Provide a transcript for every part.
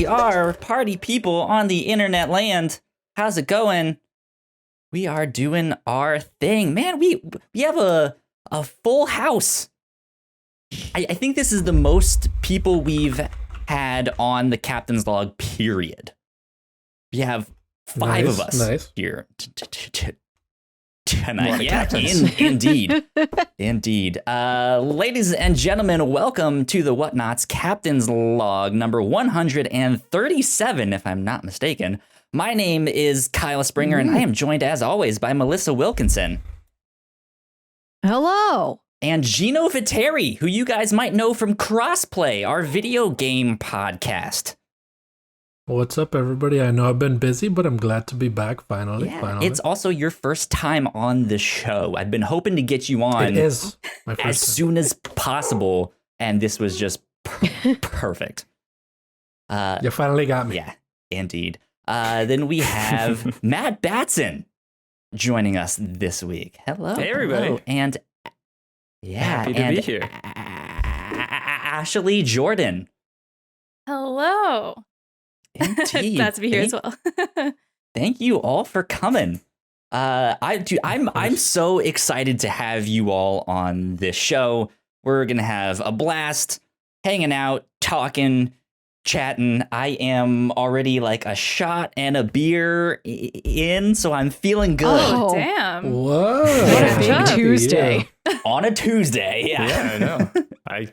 we are, party people on the internet land. How's it going? We are doing our thing. Man, we have a full house. I think this is the most people we've had on the Captain's Log, period. We have 5 of us here tonight. Yeah, indeed. Indeed. Ladies and gentlemen, welcome to the Whatnauts Captain's Log number 137, if I'm not mistaken. My name is Kyle Springer, and I am joined, as always, by Melissa Wilkinson. Hello. And Gino Viteri, who you guys might know from Crossplay, our video game podcast. What's up, everybody? I know I've been busy, but I'm glad to be back finally. It's also your first time on the show. I've been hoping to get you on It is my first as soon as possible, and this was just perfect. You finally got me. Yeah, indeed. Then we have Matt Batson joining us this week. Hello. Hey, everybody. Hello. And happy to be here. Ashley Jordan. Hello. Indeed. Glad to be here as well. Thank you all for coming. I'm so excited to have you all on this show. We're gonna have a blast, hanging out, talking, chatting. I am already like a shot and a beer in, so I'm feeling good. Oh, damn. Whoa. What a big Tuesday. On a Tuesday, yeah. Yeah, I know. I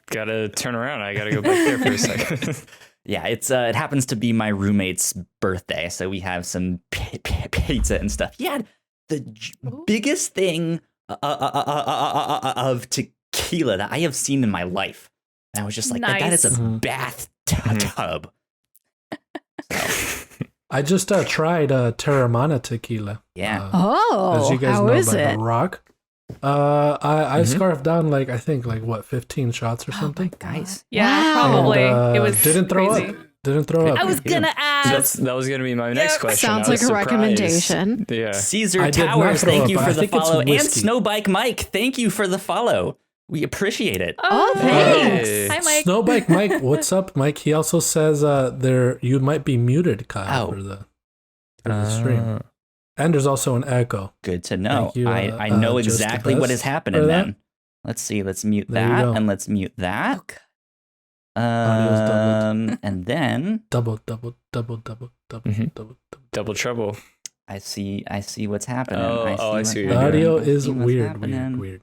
gotta turn around. I gotta go back there for a second. Yeah, it happens to be my roommate's birthday, so we have some pizza and stuff. Yeah, the biggest thing of tequila that I have seen in my life. And I was just like, that is a bathtub. I just tried Terramana tequila. Yeah. As you guys how know is about it? The Rock. I scarfed down like I think 15 shots or something. Guys. Yeah, Wow. probably. And, It was didn't throw crazy. up. Didn't throw up. I was gonna ask. That was gonna be my next question. Sounds I was like a surprised. recommendation. Yeah. Caesar I did not Towers, throw thank up, you but for I the think it's follow. And whiskey. Snowbike Mike, thank you for the follow. We appreciate it. Oh, thanks. Hey. Hi, Mike. Snowbike Mike, what's up, Mike? He also says you might be muted, Kyle, Oh. for the stream. And there's also an echo. Good to know. Thank you, I know Just the exactly what Best is happening for that. then. Let's see. Let's mute There you that go. and let's mute that. Audio's doubled. And then Double. Double trouble. I see what's happening. I see what The you're audio I see is what's weird. happening.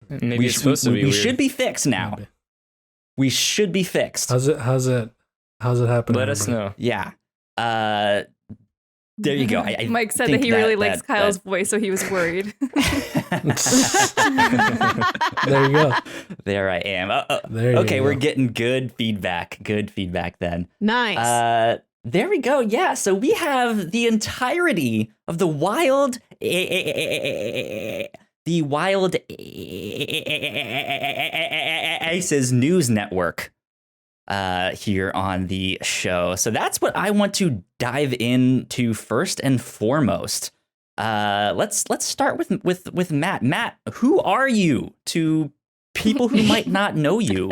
Maybe it's supposed to be we weird. should be fixed now. Maybe. We should be fixed. How's it happening? Let us know. Yeah. There you go. Mike said think that he really likes Kyle's voice, so he was worried. There you go. There I am. There you Okay, go. we're getting good feedback. Good feedback then. Nice. There we go. Yeah, so we have the entirety of the Wild Aces News Network here on the show. So that's what I want to dive into first and foremost. Let's start with Matt. Matt, who are you to people who might not know you?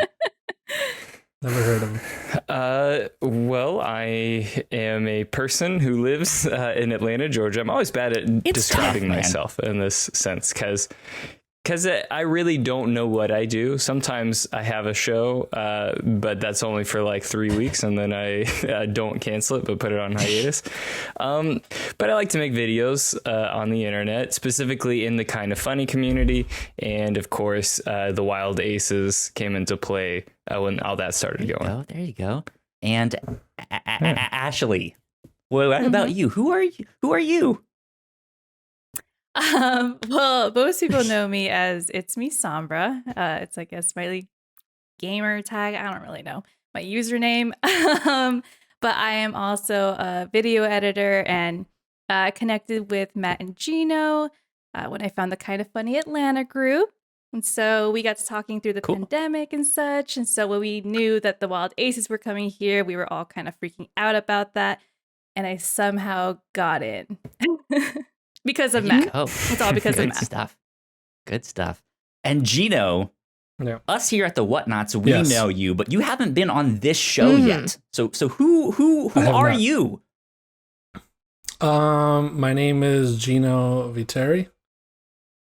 Never heard of him. Well, I am a person who lives in Atlanta, Georgia. I'm always bad at It's describing tough, man. myself in this sense because I really don't know what I do. Sometimes I have a show, but that's only for like 3 weeks, and then I don't cancel it, but put it on hiatus. But I like to make videos on the internet, specifically in the kind of funny community. And of course, the Wild Aces came into play when all that started going. Oh, there you go. And Ashley, what about you? Who are you? Well, most people know me as It's Me Sombra. It's like a smiley gamer tag. I don't really know my username. But I am also a video editor and connected with Matt and Gino when I found the Kind of Funny Atlanta group. And so we got to talking through the pandemic and such. And so when we knew that the Wild Aces were coming here, we were all kind of freaking out about that. And I somehow got in. Because of Matt. Oh, It's all because of good Matt. stuff. Good stuff. And Gino, Yeah. us here at the Whatnauts, we Yes. know you, but you haven't been on this show Mhm. yet. So who I have are not. you? My name is Gino Viteri.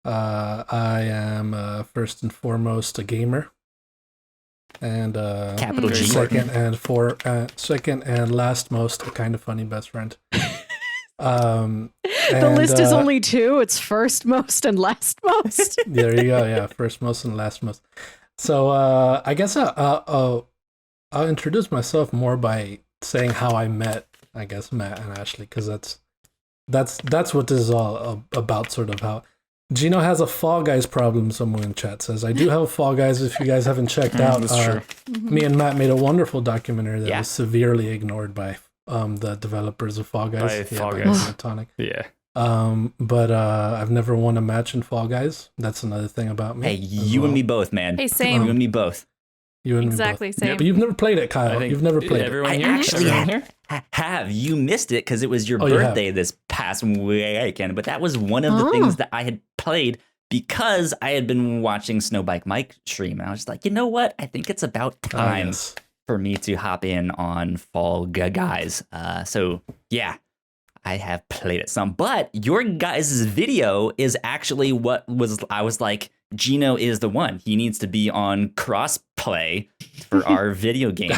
I am first and foremost a gamer, and Capital G. second and last most a kind of funny best friend. The and, list is only two. It's first most and last most. There you go. Yeah, first most and last most. So I guess I'll introduce myself more by saying how I met, I guess, Matt and Ashley, because that's what this is all about. Sort of how Gino has a Fall Guys problem. Someone in chat says I do have a Fall Guys. If you guys haven't checked out, That's true. me and Matt made a wonderful documentary that Yeah. was severely ignored by the developers of Fall Guys. By Fall by Guys. Monotonic. Yeah. But I've never won a match in Fall Guys. That's another thing about me. Hey, as you and well. me both, man. Hey, same. You and me both. You and Exactly me both. same. But you've never played it, Kyle. I think You've never played it. everyone I here? actually Everyone here? have. You missed it because it was your Oh, you have. birthday this past weekend. But that was one of the things that I had played because I had been watching Snowbike Mike stream. And I was just like, you know what? I think it's about time Yes. for me to hop in on Fall Guys. So yeah, I have played it some. But your guys' video is actually what was, I was like, Gino is the one. He needs to be on Crossplay for our video game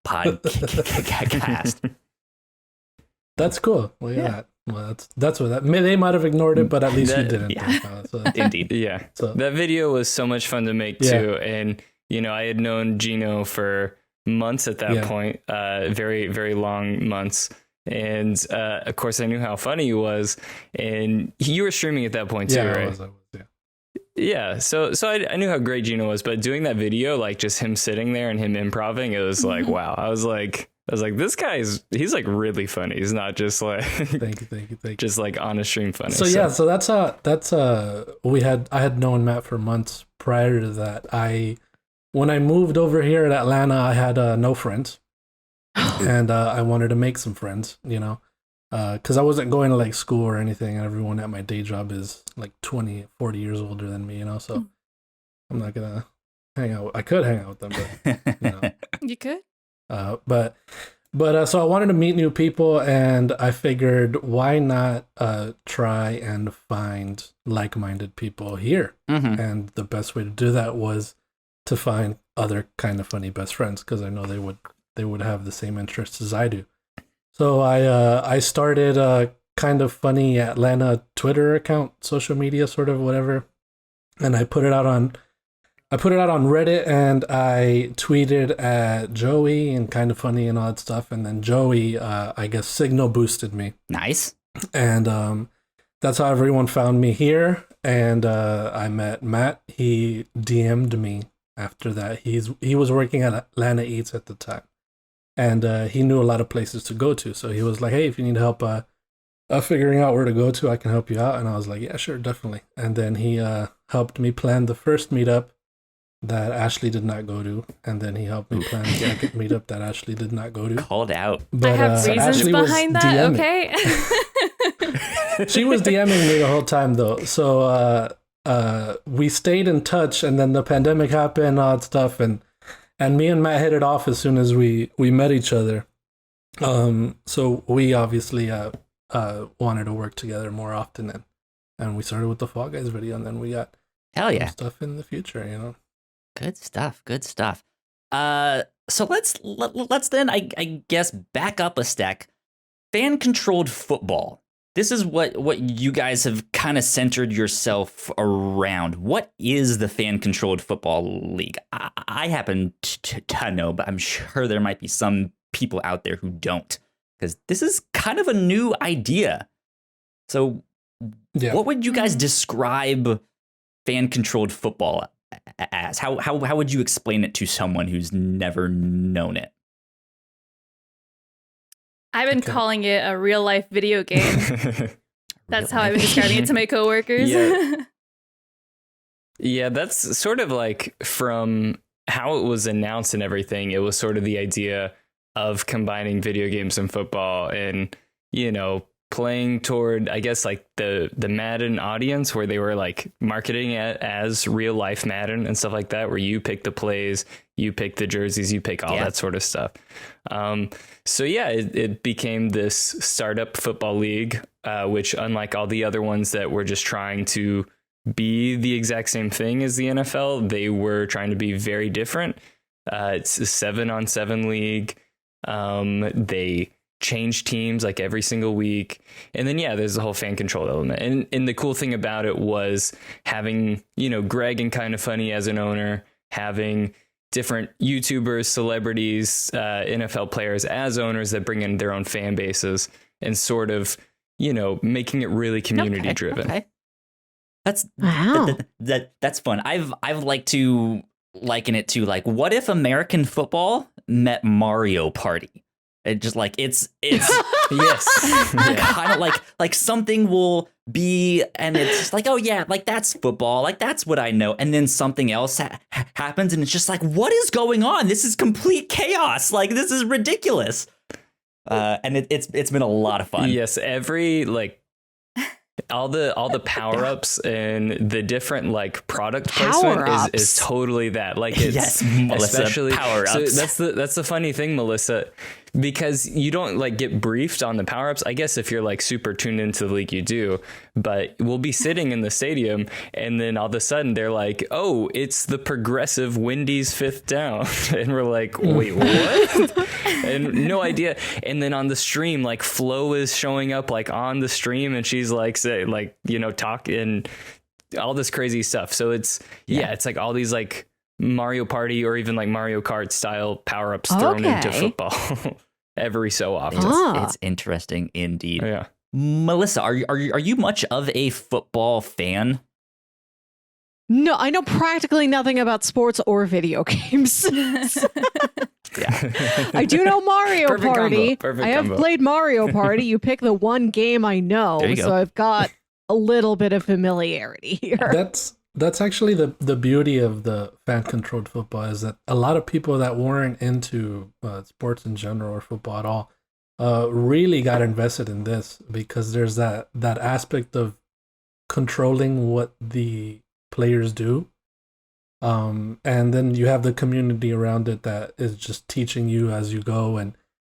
podcast. That's cool. Well, yeah. Well, that's what that. They might have ignored it, but at least you That- didn't. yeah. So, Indeed. Yeah. so That video was so much fun to make Yeah. too. And, I had known Gino for months at that Yeah. point, very, very long months. And of course, I knew how funny he was. And you were streaming at that point too, yeah, right? I was, yeah. Yeah. So I knew how great Gino was, but doing that video, like just him sitting there and him improving, it was like, wow. I was like, this he's like really funny. He's not just like, Thank you. just like on a stream funny. So yeah, so that's I had known Matt for months prior to that. When I moved over here at Atlanta, I had no friends, and I wanted to make some friends, because I wasn't going to like school or anything, and everyone at my day job is like 20, 40 years older than me, so I'm not gonna hang out. I could hang out with them, but You could? but so I wanted to meet new people, and I figured why not try and find like-minded people here. Mhm. And the best way to do that was to find other kind of funny best friends, because I know they would have the same interests as I do. So I started a kind of funny Atlanta Twitter account, social media sort of whatever, and I put it out on Reddit, and I tweeted at Joey and kind of funny and all that stuff, and then Joey I guess signal boosted me, Nice. and that's how everyone found me here. And I met Matt. He DM'd me after that. He was working at Atlanta Eats at the time, and he knew a lot of places to go to. So he was like, "Hey, if you need help figuring out where to go to, I can help you out." And I was like, "Yeah, sure, definitely." And then he helped me plan the first meetup that Ashley did not go to, and then he helped me plan the second meetup that Ashley did not go to. Called out. But I have reasons Ashley was behind that, DMing. okay? She was DMing me the whole time though. So we stayed in touch, and then the pandemic happened, all that stuff, and me and Matt hit it off as soon as we met each other. So we obviously wanted to work together more often, and we started with the Fall Guys video, and then we got Hell some yeah. stuff in the future, Good stuff. Good stuff. So let's then I guess back up a step. Fan controlled football. This is what you guys have kind of centered yourself around. What is the fan controlled football league? I happen to know, but I'm sure there might be some people out there who don't, because this is kind of a new idea. So Yeah. what would you guys describe fan controlled football as? How would you explain it to someone who's never known it? I've been Okay. calling it a real life video game. That's how I've been describing it to my coworkers. Yeah. Yeah, that's sort of like from how it was announced and everything. It was sort of the idea of combining video games and football, and playing toward, I guess, like the Madden audience, where they were like marketing it as real life Madden and stuff like that, where you pick the plays, you pick the jerseys, you pick all that sort of stuff. So yeah, it became this startup football league, which, unlike all the other ones that were just trying to be the exact same thing as the NFL, they were trying to be very different. It's a 7-on-7 league. They change teams like every single week. And then, there's the whole fan control element. And the cool thing about it was having, Greg and Kinda Funny as an owner, having different YouTubers, celebrities, NFL players as owners that bring in their own fan bases, and sort of, making it really community driven. Okay. That's that's fun. I've liked to liken it to, like, what if American football met Mario Party? It just like it's yes, kind of like something will be, and it's just like, oh yeah, like that's football, like that's what I know, and then something else happens, and it's just like, what is going on? This is complete chaos. Like, this is ridiculous. And it's been a lot of fun. Yes, every all the power-ups and the different like product placement is totally that. Like, it's yes, Melissa, especially power-ups. So that's the funny thing, Melissa, because you don't like get briefed on the power-ups. I guess if you're like super tuned into the league, you do, but we'll be sitting in the stadium and then all of a sudden they're like, oh, it's the progressive Wendy's 5th down. And we're like, wait, what? And no idea. And then on the stream, like, Flo is showing up like on the stream, and she's like, talking all this crazy stuff. So it's it's like all these like Mario Party or even like Mario Kart style power-ups thrown into football every so often. It's interesting indeed. Yeah. Melissa, are you much of a football fan? No, I know practically nothing about sports or video games. I do know Mario Perfect Party. combo. I have played Mario Party. You pick the one game I know, so I've got a little bit of familiarity here. That's actually the beauty of the fan-controlled football, is that a lot of people that weren't into sports in general or football at all really got invested in this, because there's that aspect of controlling what the players do. And then you have the community around it that is just teaching you as you go, and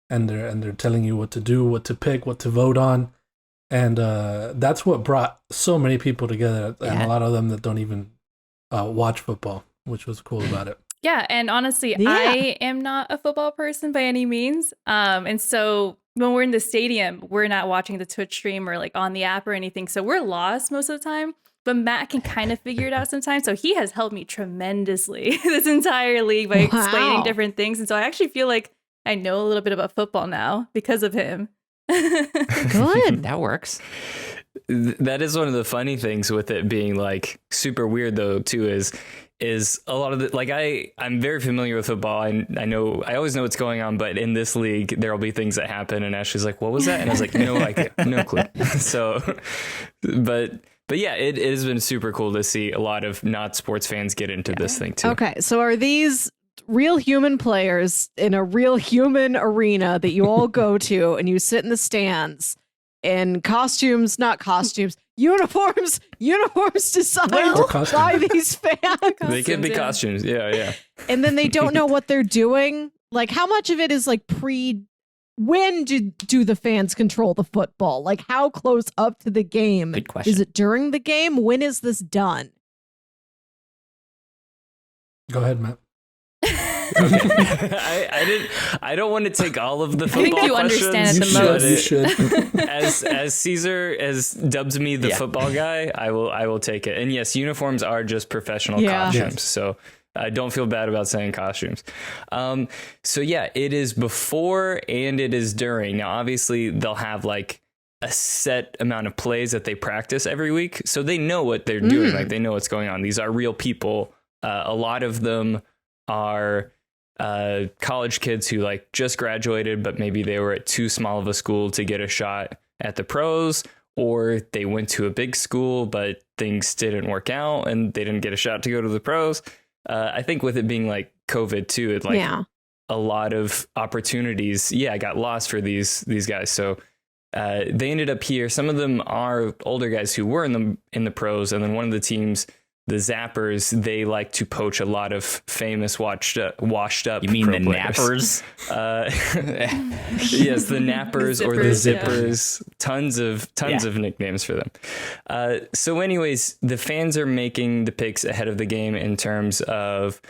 they're telling you what to do, what to pick, what to vote on. And that's what brought so many people together, and a lot of them that don't even watch football, which was cool about it. Yeah, and honestly, I am not a football person by any means. And so when we're in the stadium, we're not watching the Twitch stream or like on the app or anything. So we're lost most of the time. But Matt can kind of figure it out sometimes. So he has helped me tremendously this entire league by explaining different things. And so I actually feel like I know a little bit about football now because of him. Good. That works. That is one of the funny things with it being like super weird, though, too, is a lot of the, like, I'm very familiar with football. I always know what's going on, but in this league, there'll be things that happen. And Ashley's like, what was that? And I was like, no idea, no clue. So, but yeah, it has been super cool to see a lot of not sports fans get into this thing too. Okay, so are these real human players in a real human arena that you all go to, and you sit in the stands in costumes, not costumes, uniforms designed by these fans? They could be costumes, yeah. And then they don't know what they're doing. Like, how much of it is like when do the fans control the football? Like, how close up to the game? Good question. Is it during the game? When is this done? Go ahead, Matt. I don't want to take all of the football I think you questions. understand it the most. You should. As Caesar has dubbed me the football guy, I will take it. And yes, uniforms are just professional costumes. Yes. So I don't feel bad about saying costumes. So yeah, it is before and it is during. Now, obviously, they'll have like a set amount of plays that they practice every week, so they know what they're doing. Like, they know what's going on. These are real people. A lot of them are college kids who like just graduated, but maybe they were at too small of a school to get a shot at the pros, or they went to a big school, but things didn't work out and they didn't get a shot to go to the pros. I think with it being like COVID too, it a lot of opportunities, got lost for these guys. So they ended up here. Some of them are older guys who were in the pros, and then one of the teams, the Zappers, they like to poach a lot of famous washed up. You mean pro the players. nappers? Yes, the nappers or the Zippers, zippers. Tons of nicknames for them. So anyways, the fans are making the picks ahead of the game in terms of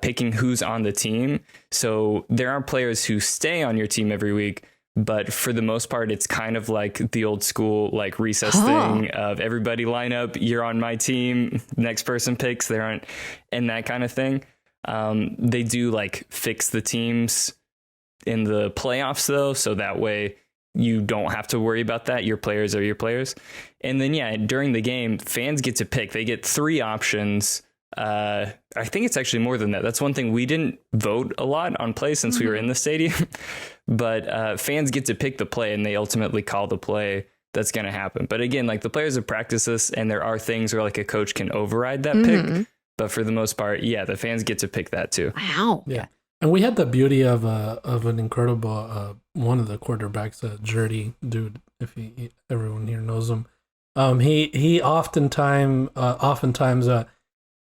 picking who's on the team. So there are players who stay on your team every week, but for the most part, it's kind of like the old school, like recess thing of everybody line up. You're on my team. Next person picks. They aren't, and that kind of thing. They do like fix the teams in the playoffs though. So that way you don't have to worry about that. Your players are your players. And then, during the game, fans get to pick. They get 3 options. I think it's actually more than that. That's one thing. We didn't vote a lot on play since we were in the stadium, but fans get to pick the play and they ultimately call the play that's going to happen. But again, like the players have practiced this, and there are things where like a coach can override that pick. But for the most part, the fans get to pick that too. Wow. Yeah. And we had the beauty of an incredible one of the quarterbacks, Jerdy dude, if everyone here knows him. He oftentimes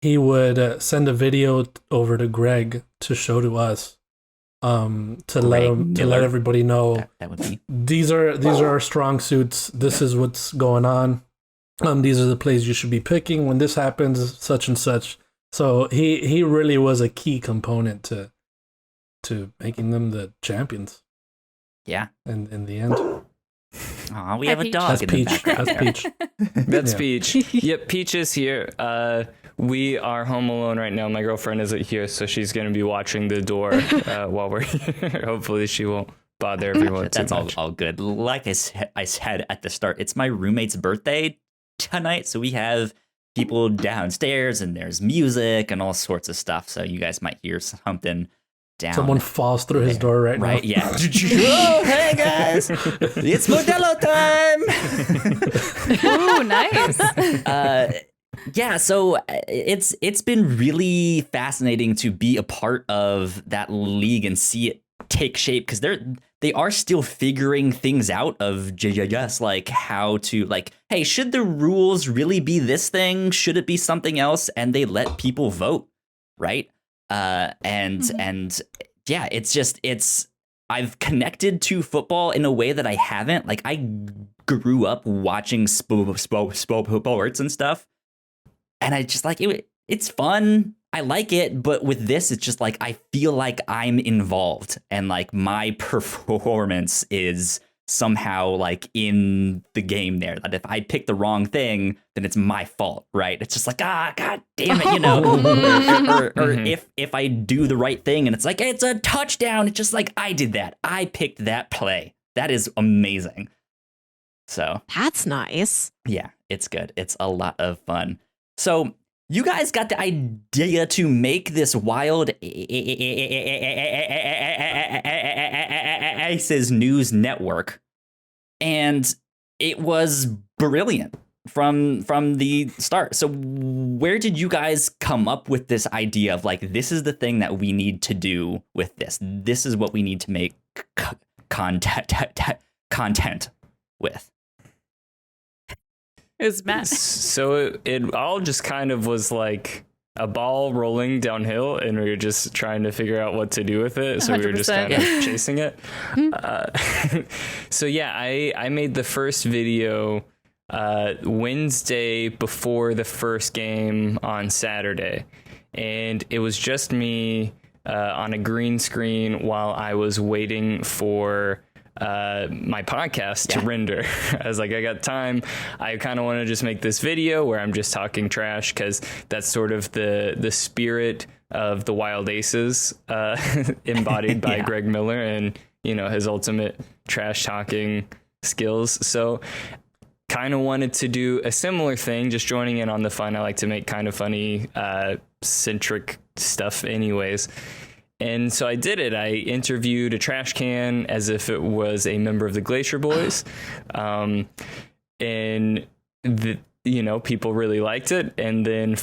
he would send a video over to Greg to show to us, to let everybody know That would be. these are our strong suits. This is what's going on. These are the plays you should be picking when this happens, such and such. So he really was a key component to making them the champions. Yeah. And in the end, Aw, we have a Peach. dog that's in the Peach. background. That's there. Peach. That's Yeah. Peach. Yep, Peach is here. We are home alone right now. My girlfriend isn't here, so she's going to be watching the door while we're here. Hopefully she won't bother everyone too That's much. all good. Like I said at the start, it's my roommate's birthday tonight, so we have people downstairs, and there's music and all sorts of stuff. So you guys might hear something down. Someone falls through his door right now. Right? Yeah. Oh, hey guys, it's Modelo time. Ooh, nice. Yeah, so it's been really fascinating to be a part of that league and see it take shape, because they are still figuring things out of just like how to, like, hey, should the rules really be this thing? Should it be something else? And they let people vote, right? And yeah, it's I've connected to football in a way that I haven't. Like, I grew up watching sports and stuff, and I just like it. It's fun. I like it, but with this, it's just like I feel like I'm involved, and like my performance is somehow like in the game there. That if I pick the wrong thing, then it's my fault, right? It's just like, god damn it, you know. or if I do the right thing and it's like it's a touchdown, it's just like I did that. I picked that play. That is amazing. So That's nice. yeah, it's good. It's a lot of fun. So you guys got the idea to make this wild Aces News Network, and it was brilliant from the start. So where did you guys come up with this idea of like, this is the thing that we need to do with this? This is what we need to make content with. It was Matt. So it all just kind of was like a ball rolling downhill, and we were just trying to figure out what to do with it. So we were just 100%. kind of chasing it. So yeah, I made the first video Wednesday before the first game on Saturday, and it was just me on a green screen while I was waiting for my podcast to render. I was like, I got time. I kind of want to just make this video where I'm just talking trash, because that's sort of the spirit of the Wild Aces, embodied by Greg Miller and, you know, his ultimate trash talking skills. So kind of wanted to do a similar thing, just joining in on the fun. I like to make kind of funny, centric stuff anyways. And so I did it. I interviewed a Trashcan as if it was a member of the Glacier Boys. And, people really liked it. And then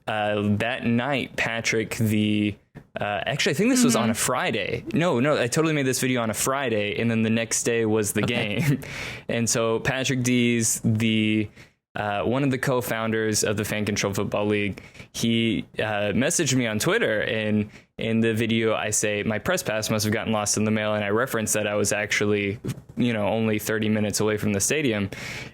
that night, Patrick, the Actually, I think this was on a Friday. No, I totally made this video on a Friday, and then the next day was the game. And so Patrick Dees, the one of the co-founders of the Fan Control Football League, he messaged me on Twitter, and in the video I say my press pass must have gotten lost in the mail, and I referenced that I was actually, only 30 minutes away from the stadium.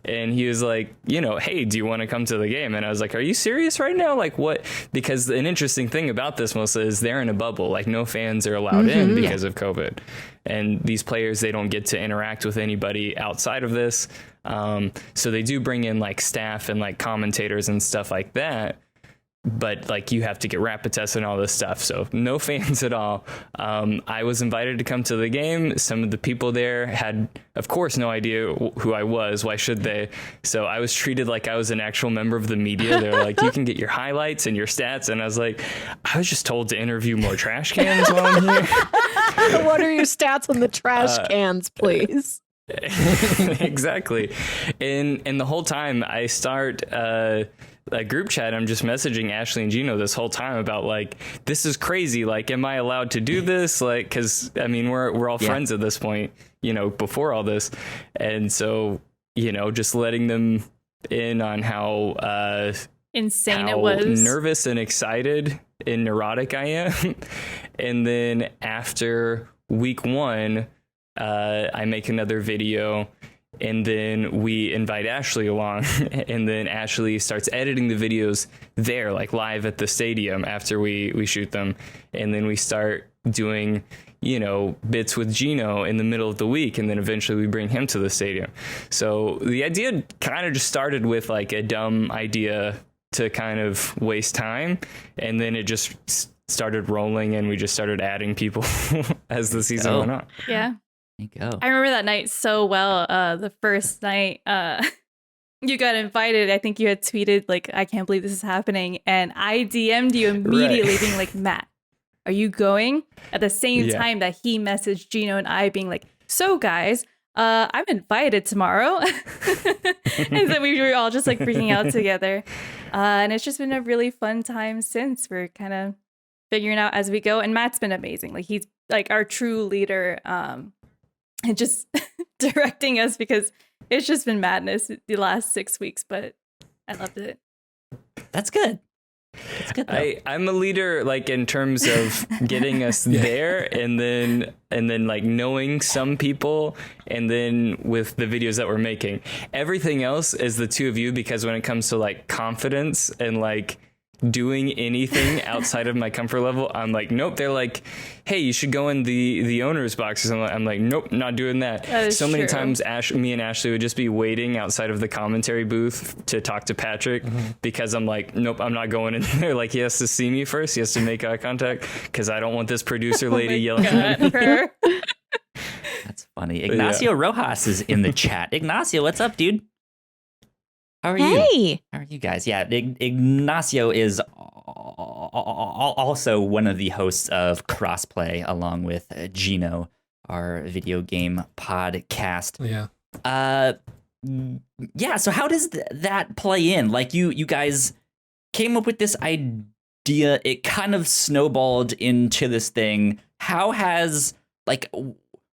And he was like, hey, do you want to come to the game? And I was like, are you serious right now? Like, what? Because an interesting thing about this, Melissa, is they're in a bubble. Like, no fans are allowed in because of COVID. And these players, they don't get to interact with anybody outside of this. So they do bring in like staff and like commentators and stuff like that. But like you have to get rapid tests and all this stuff. So no fans at all. I was invited to come to the game. Some of the people there had, of course, no idea who I was. Why should they? So I was treated like I was an actual member of the media. They're like, you can get your highlights and your stats. And I was like, I was just told to interview more trash cans while I'm here. What are your stats on the trash cans, please? Exactly. And the whole time I start a group chat, I'm just messaging Ashley and Gino this whole time about like, this is crazy. Like, am I allowed to do this? Like, cause I mean, we're all friends at this point, before all this. And so, just letting them in on how insane how it was, nervous and excited and neurotic I am. And then after week 1, I make another video, and then we invite Ashley along, and then Ashley starts editing the videos there, like live at the stadium after we shoot them. And then we start doing, bits with Gino in the middle of the week, and then eventually we bring him to the stadium. So the idea kind of just started with like a dumb idea to kind of waste time, and then it just started rolling, and we just started adding people as the season went on. Yeah. There you go. I remember that night so well. The first night you got invited, I think you had tweeted like, I can't believe this is happening. And I DM'd you immediately being like, Matt, are you going? At the same time that he messaged Gino and I being like, so guys, I'm invited tomorrow. And then we were all just like freaking out together. And it's just been a really fun time since. We're kind of figuring out as we go. And Matt's been amazing. Like, he's like our true leader. And just directing us, because it's just been madness the last 6 weeks, but I loved it. That's good. That's good though. I'm a leader, like in terms of getting us there, and then like knowing some people, and then with the videos that we're making. Everything else is the two of you, because when it comes to like confidence and like doing anything outside of my comfort level, I'm like, nope. They're like, hey, you should go in the owner's boxes. I'm like, nope, not doing that. So many times me and Ashley would just be waiting outside of the commentary booth to talk to Patrick, because I'm like, nope, I'm not going in there. Like, he has to see me first. He has to make eye contact, because I don't want this producer lady yelling at me. That's funny. Ignacio Rojas is in the chat. Ignacio, what's up, dude? How are you? How are you guys? Yeah, Ignacio is also one of the hosts of Crossplay, along with Gino, our video game podcast. Yeah. So how does that play in? Like, you guys came up with this idea. It kind of snowballed into this thing. How has, like,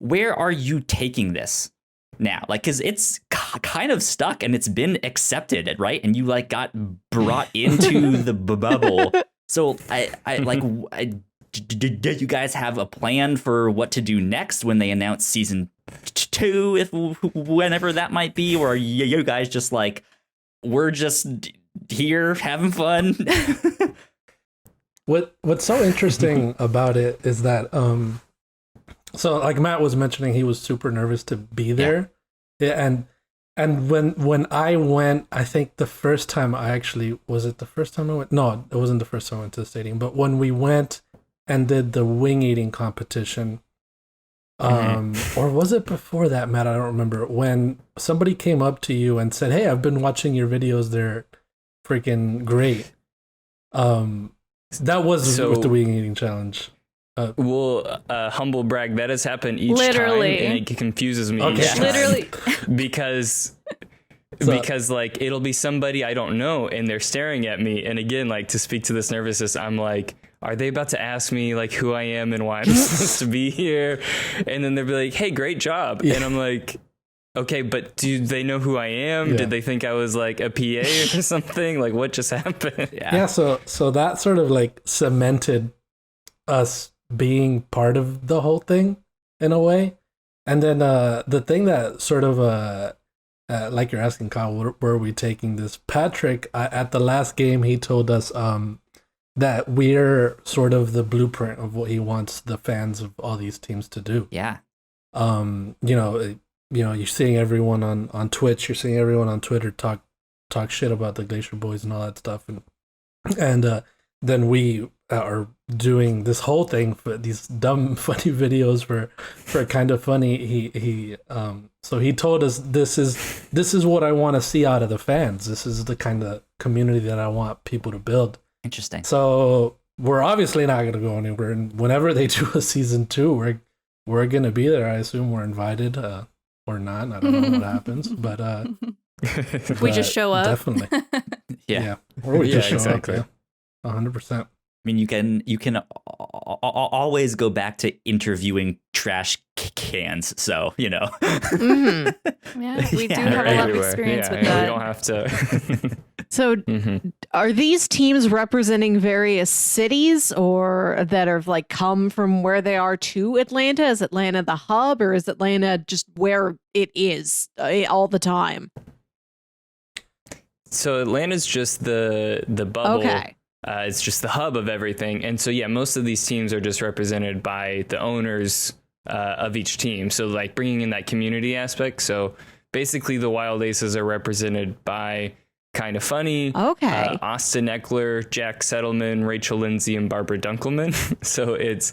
where are you taking this now? Like, because it's kind of stuck and it's been accepted, right? And you like got brought into the bubble. So did you guys have a plan for what to do next when they announce season 2, whenever that might be? Or are you guys just like, we're just here having fun? What's so interesting about it is that so like Matt was mentioning, he was super nervous to be there. And when I went, I think the first time I actually, was it the first time I went? No, it wasn't the first time I went to the stadium, but when we went and did the wing eating competition, or was it before that, Matt? I don't remember. When somebody came up to you and said, hey, I've been watching your videos, they're freaking great. That was with the wing eating challenge. Humble brag, that has happened each time, and it confuses me each time. Literally. because like it'll be somebody I don't know, and they're staring at me, and again, like, to speak to this nervousness, I'm like, are they about to ask me like who I am and why I'm supposed to be here? And then they'll be like, hey, great job. Yeah. And I'm like, okay, but do they know who I am? Yeah. Did they think I was like a PA or something? Like, what just happened? Yeah, so that sort of like cemented us being part of the whole thing in a way. And then the thing that sort of like you're asking, Kyle, where are we taking this? Patrick, at the last game, he told us that we're sort of the blueprint of what he wants the fans of all these teams to do. Yeah. You're seeing everyone on Twitch, you're seeing everyone on Twitter talk shit about the Glacier Boys and all that stuff, and then we are doing this whole thing for these dumb funny videos for kind of funny. So he told us this is what I want to see out of the fans. This is the kind of community that I want people to build. Interesting. So we're obviously not going to go anywhere, and whenever they do a season 2, we're going to be there. I assume we're invited. Or not. I don't know what happens, but we just show up. Definitely. Yeah. Or we just show exactly. up. Yeah. 100%. I mean, you can always go back to interviewing trash cans. So, Mm-hmm. Yeah, we do Yeah, have a lot of Everywhere. experience with We that. don't have to. So Mhm. are these teams representing various cities or that have like come from where they are to Atlanta? Is Atlanta the hub or is Atlanta just where it is all the time? So Atlanta's just the bubble. Okay. It's just the hub of everything. And so, yeah, most of these teams are just represented by the owners of each team. So like bringing in that community aspect. So basically the Wild Aces are represented by Kind of Funny, Okay. Austin Eckler, Jack Settleman, Rachel Lindsay, and Barbara Dunkelman. So it's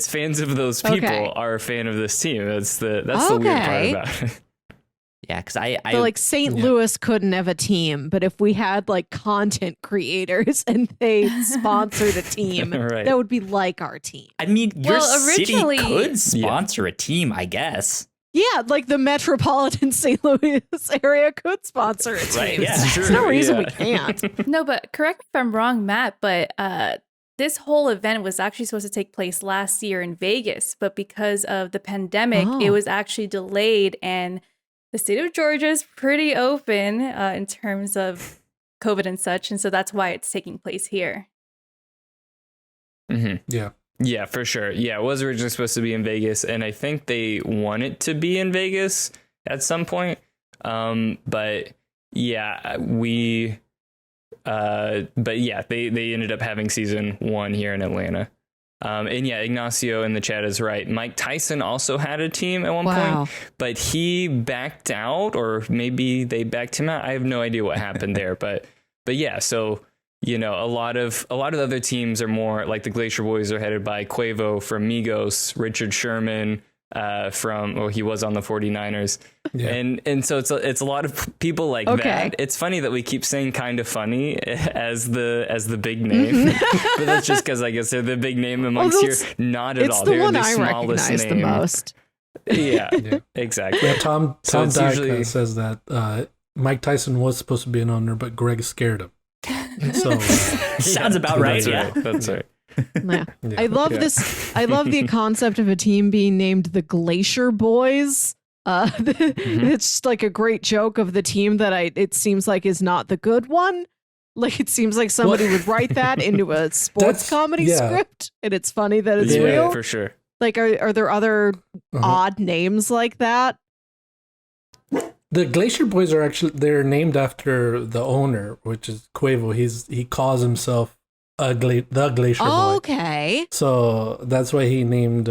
fans of those people Okay. are a fan of this team. That's the weird part Okay. about it. yeah, because I So like St. Yeah. Louis couldn't have a team, but if we had like content creators and they sponsored a team, Right. that would be like our team. I mean, your Well, city originally- could sponsor a team, I guess. Yeah, like the metropolitan St. Louis area could sponsor a team. Right, yeah. There's no reason we Yeah. can't. No, but correct me if I'm wrong, Matt, but this whole event was actually supposed to take place last year in Vegas, but because of the pandemic, Oh. it was actually delayed. And the state of Georgia is pretty open in terms of COVID and such. And so that's why it's taking place here. Mm-hmm. Yeah. Yeah, for sure. Yeah, it was originally supposed to be in Vegas, and I think they want it to be in Vegas at some point. But yeah, but yeah, they ended up having season 1 here in Atlanta. And yeah, Ignacio in the chat is right. Mike Tyson also had a team at one Wow. point, but he backed out, or maybe they backed him out. I have no idea what happened there, but yeah, so a lot of the other teams are more like the Glacier Boys are headed by Quavo from Migos, Richard Sherman he was on the 49ers. Yeah. And so it's a lot of people like Okay. that. It's funny that we keep saying Kind of Funny as the big name, but that's just because I guess they're the big name amongst here. that's- Not at It's all. the They're one the I smallest recognize name. the most. Yeah, Yeah. exactly. Yeah, Tom So it's Dyke usually- says that Mike Tyson was supposed to be an owner, but Greg scared him. So Sounds about right. That's Yeah. right. That's right. Yeah. yeah. I love Yeah. this. I love the concept of a team being named the Glacier Boys. It's just like a great joke of the team that it seems like is not the good one. Like it seems like somebody would write that into a sports That's- comedy yeah. script, and it's funny that it's Yeah, real. for sure. Like, are there other Uh-huh. odd names like that? The Glacier Boys are they're named after the owner, which is Quavo. He calls himself the Glacier Boy. Okay. So that's why he named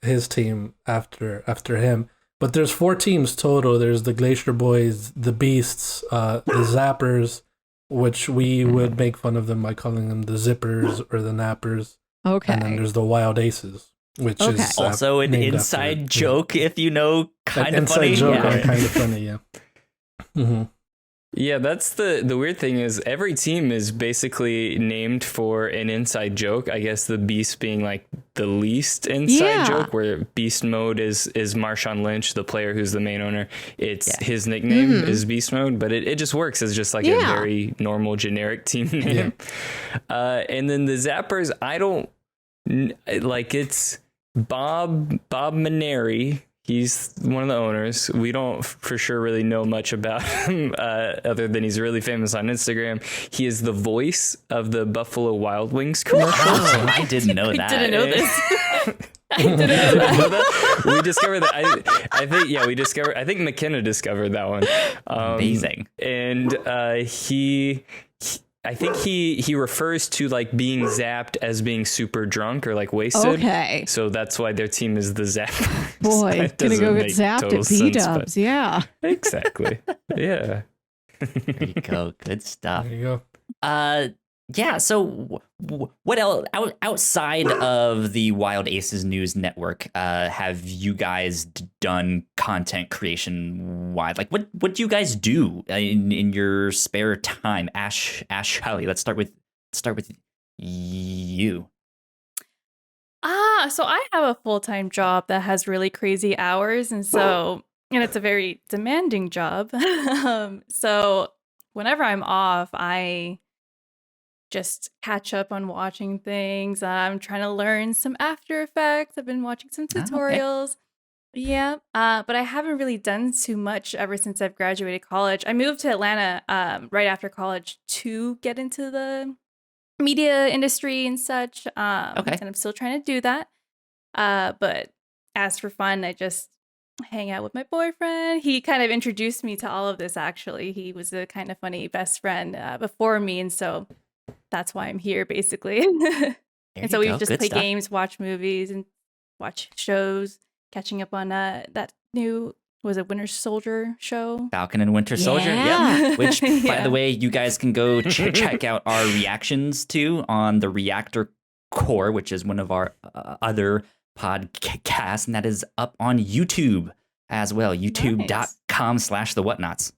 his team after him. But there's 4 teams total. There's the Glacier Boys, the Beasts, the Zappers, which we would make fun of them by calling them the Zippers or the Nappers. Okay. And then there's the Wild Aces, which Okay. is Also, an named inside after- joke, if you know, An kind of inside funny. joke Yeah. on Kind of Funny, yeah. Mm-hmm. Yeah, that's the weird thing is every team is basically named for an inside joke. I guess the Beast being like the least inside joke, where Beast Mode is Marshawn Lynch, the player who's the main owner. It's his nickname is Beast Mode, but it just works as just like a very normal generic team name. And then the Zappers, I don't like, it's Bob Maneri. He's one of the owners. We don't for sure really know much about him other than he's really famous on Instagram. He is the voice of the Buffalo Wild Wings commercial. Oh, I didn't know that. I didn't know this. I didn't know that. We discovered that. I think McKenna discovered that one. Amazing. And I think he refers to like being zapped as being super drunk or like wasted. Okay. So that's why their team is the Zappers. Boy, That gonna doesn't go get make zapped total at sense, B-dubs. but- Yeah. Exactly. Yeah. There you go. Good stuff. There you go. Yeah. So, what else outside of the Wild Aces News Network? Have you guys done content creation wide? Like, what do you guys do in your spare time? Ash Shelley, let's start with you. So I have a full-time job that has really crazy hours, and it's a very demanding job. So whenever I'm off, I just catch up on watching things. I'm trying to learn some After Effects. I've been watching some okay. tutorials. Yeah, but I haven't really done too much ever since I've graduated college. I moved to Atlanta right after college to get into the media industry and such. Okay. And I'm still trying to do that. But as for fun, I just hang out with my boyfriend. He kind of introduced me to all of this, actually. He was a kind of funny best friend before me, and so that's why I'm here, basically. And so we just play games, watch movies, and watch shows, catching up on that new, was it Winter Soldier show? Falcon and Winter Soldier. Yeah. Yep. Which, by Yeah. the way, you guys can go check out our reactions to on the Reactor Core, which is one of our other podcasts, and that is up on YouTube as well. YouTube.com/the Whatnauts.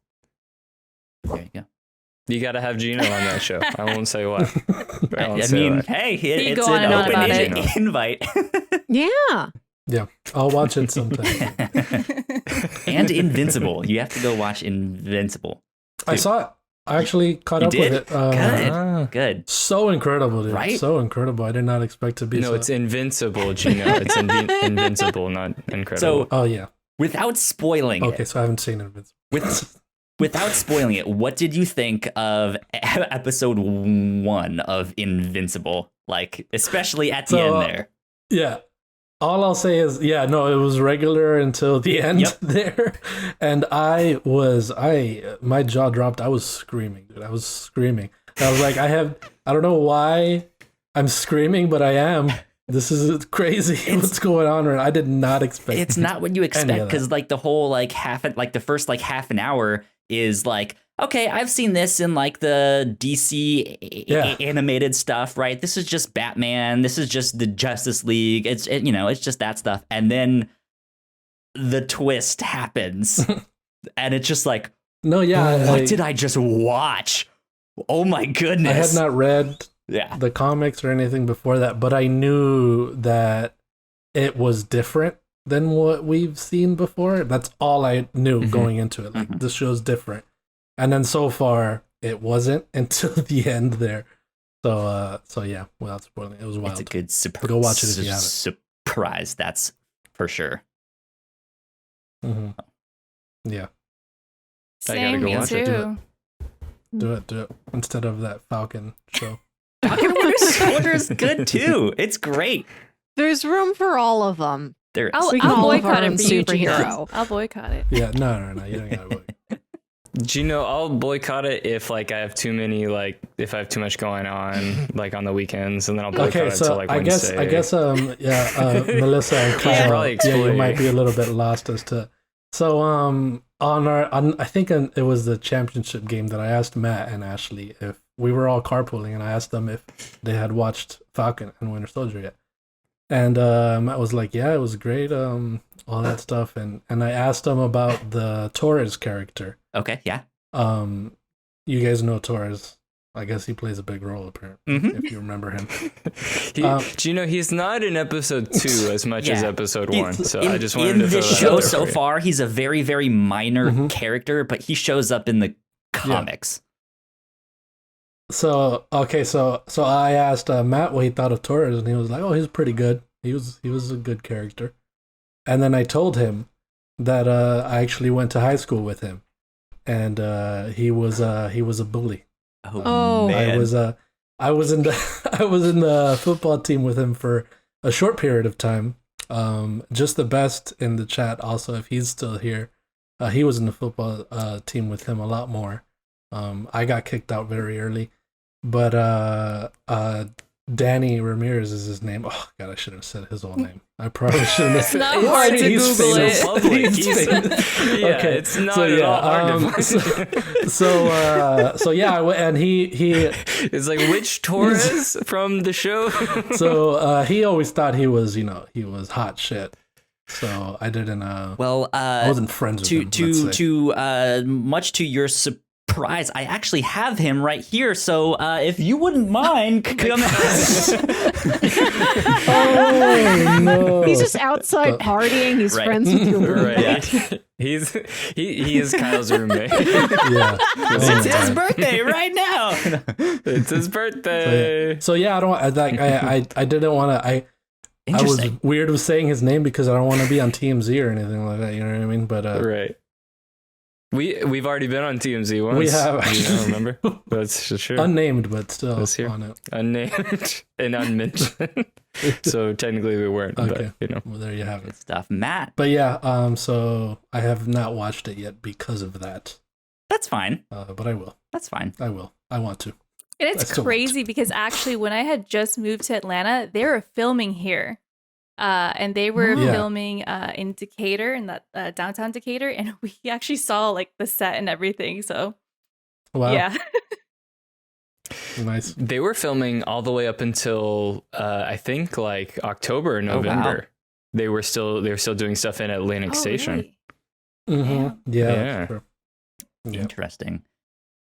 There you go. You got to have Gino on that show. I won't say what. I mean, hey, it's go on an and on open about it. invite. Yeah. Yeah, I'll watch it sometime. And Invincible. You have to go watch Invincible. I saw it. I actually caught up did? with it. Good. Good. So incredible, dude. Right? So incredible. I did not expect to be No, so... it's invincible, Gino. It's invincible, not incredible. So, Oh, yeah. without spoiling Okay, it, so I haven't seen it. without spoiling it, what did you think of episode 1 of Invincible? Like, especially at the end there. Yeah. All I'll say is, yeah, no, it was regular until the end Yep. there. And my jaw dropped. I was screaming, dude. I was screaming. I was like, I don't know why I'm screaming, but I am. This is crazy. What's going on? I did not expect It's not what you expect, because like the whole the first half an hour is like, okay, I've seen this in like the DC animated stuff, right? This is just Batman. This is just the Justice League. It's just that stuff. And then the twist happens. And it's just like, No, yeah. what did I just watch? Oh my goodness. I had not read Yeah. the comics or anything before that, but I knew that it was different than what we've seen before. That's all I knew going into it. Like, this show's different. And then so far, it wasn't until the end there. So yeah, without spoiling, it was wild. It's a good surprise. Go watch it if you haven't. Surprise, that's for sure. Mhm. Yeah, I gotta Same, go me watch it. too. do it instead of that Falcon show. Falcon and Winter Soldier is good too. It's great. There's room for all of them. There is. I'll We can all have boycott our it own for you, superhero. Gino. I'll boycott it. Yeah, no, you don't gotta wait. Gino, I'll boycott it if I have too many if I have too much going on on the weekends, and then I'll boycott Okay, it so till I guess Wednesday. Melissa and Kyle, probably you explain. might be a little bit lost as to. So I think it was the championship game that I asked Matt and Ashley if we were all carpooling, and I asked them if they had watched Falcon and Winter Soldier yet, and Matt was like, yeah, it was great, all that stuff, and I asked them about the Torres character. Okay, yeah. you guys know Torres. I guess he plays a big role, apparently, Mhm. if you remember him. Gino, he's not in episode 2 as much as Yeah. episode 1. So in, I just wanted in to throw this that show out there so for you. far, he's a very, very minor Mhm. character, but he shows up in the comics. So I asked Matt what he thought of Torres, and he was like, "Oh, he's pretty good. He was a good character." And then I told him that I actually went to high school with him, and he was a bully. Oh. man. I was in the I was in the football team with him for a short period of time. Just the best in the chat. Also, if he's still here, he was in the football team with him a lot more. I got kicked out very early, but Danny Ramirez is his name. Oh God, I should have said his whole name. I probably shouldn't have It's said. not hard to He's Google famous. it. Public. He's famous. Yeah, Okay, it's not so at yeah, all hard to find. so yeah, and he It's like, which Torres from the show? so he always thought he was hot shit. So I didn't. Well, I wasn't friends with him. let's say. much to your surprise, I actually have him right here. So if you wouldn't mind, come. Oh no! He's just outside partying. He's Right. friends with your roommate. Right. He is Kyle's roommate. Yeah. It's his birthday right now. It's his birthday. So yeah, I didn't want to. I was Interesting. weird with saying his name because I don't want to be on TMZ or anything like that. You know what I mean? But Right. We've already been on TMZ once. We have. You don't remember? That's for sure. unnamed, but still Let's hear. on it. Unnamed and unmentioned. So technically we weren't, Okay. but Well, there you have Good it. stuff, Matt. But yeah, so I have not watched it yet because of that. That's fine. But I will. That's fine. I will. I want to. And I it's still want crazy because actually, when I had just moved to Atlanta, they were filming here. And they were Yeah. filming in Decatur, in that downtown Decatur, and we actually saw like the set and everything. So Wow. yeah, Nice. they were filming all the way up until I think like October or Oh, wow. November. They were still doing stuff in Atlantic Oh, Station. really? Mm-hmm. Yeah. Yeah. Sure. Yeah. Interesting.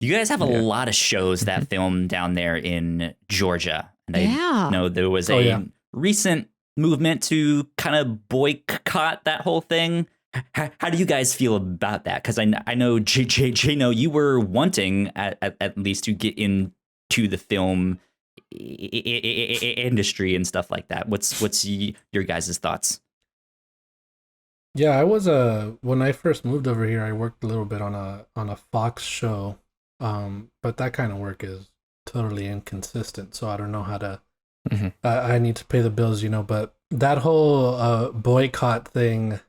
You guys have a Yeah. lot of shows that film down there in Georgia. And I Yeah. know there was Oh, a yeah. recent movement to kind of boycott that whole thing. How do you guys feel about that? Because I know, Gino, you were wanting at least to get into the film industry and stuff like that. What's your guys' thoughts? Yeah, I was when I first moved over here, I worked a little bit on a Fox show, but that kind of work is totally inconsistent. So I don't know how to. Mhm. I need to pay the bills, But that whole boycott thing,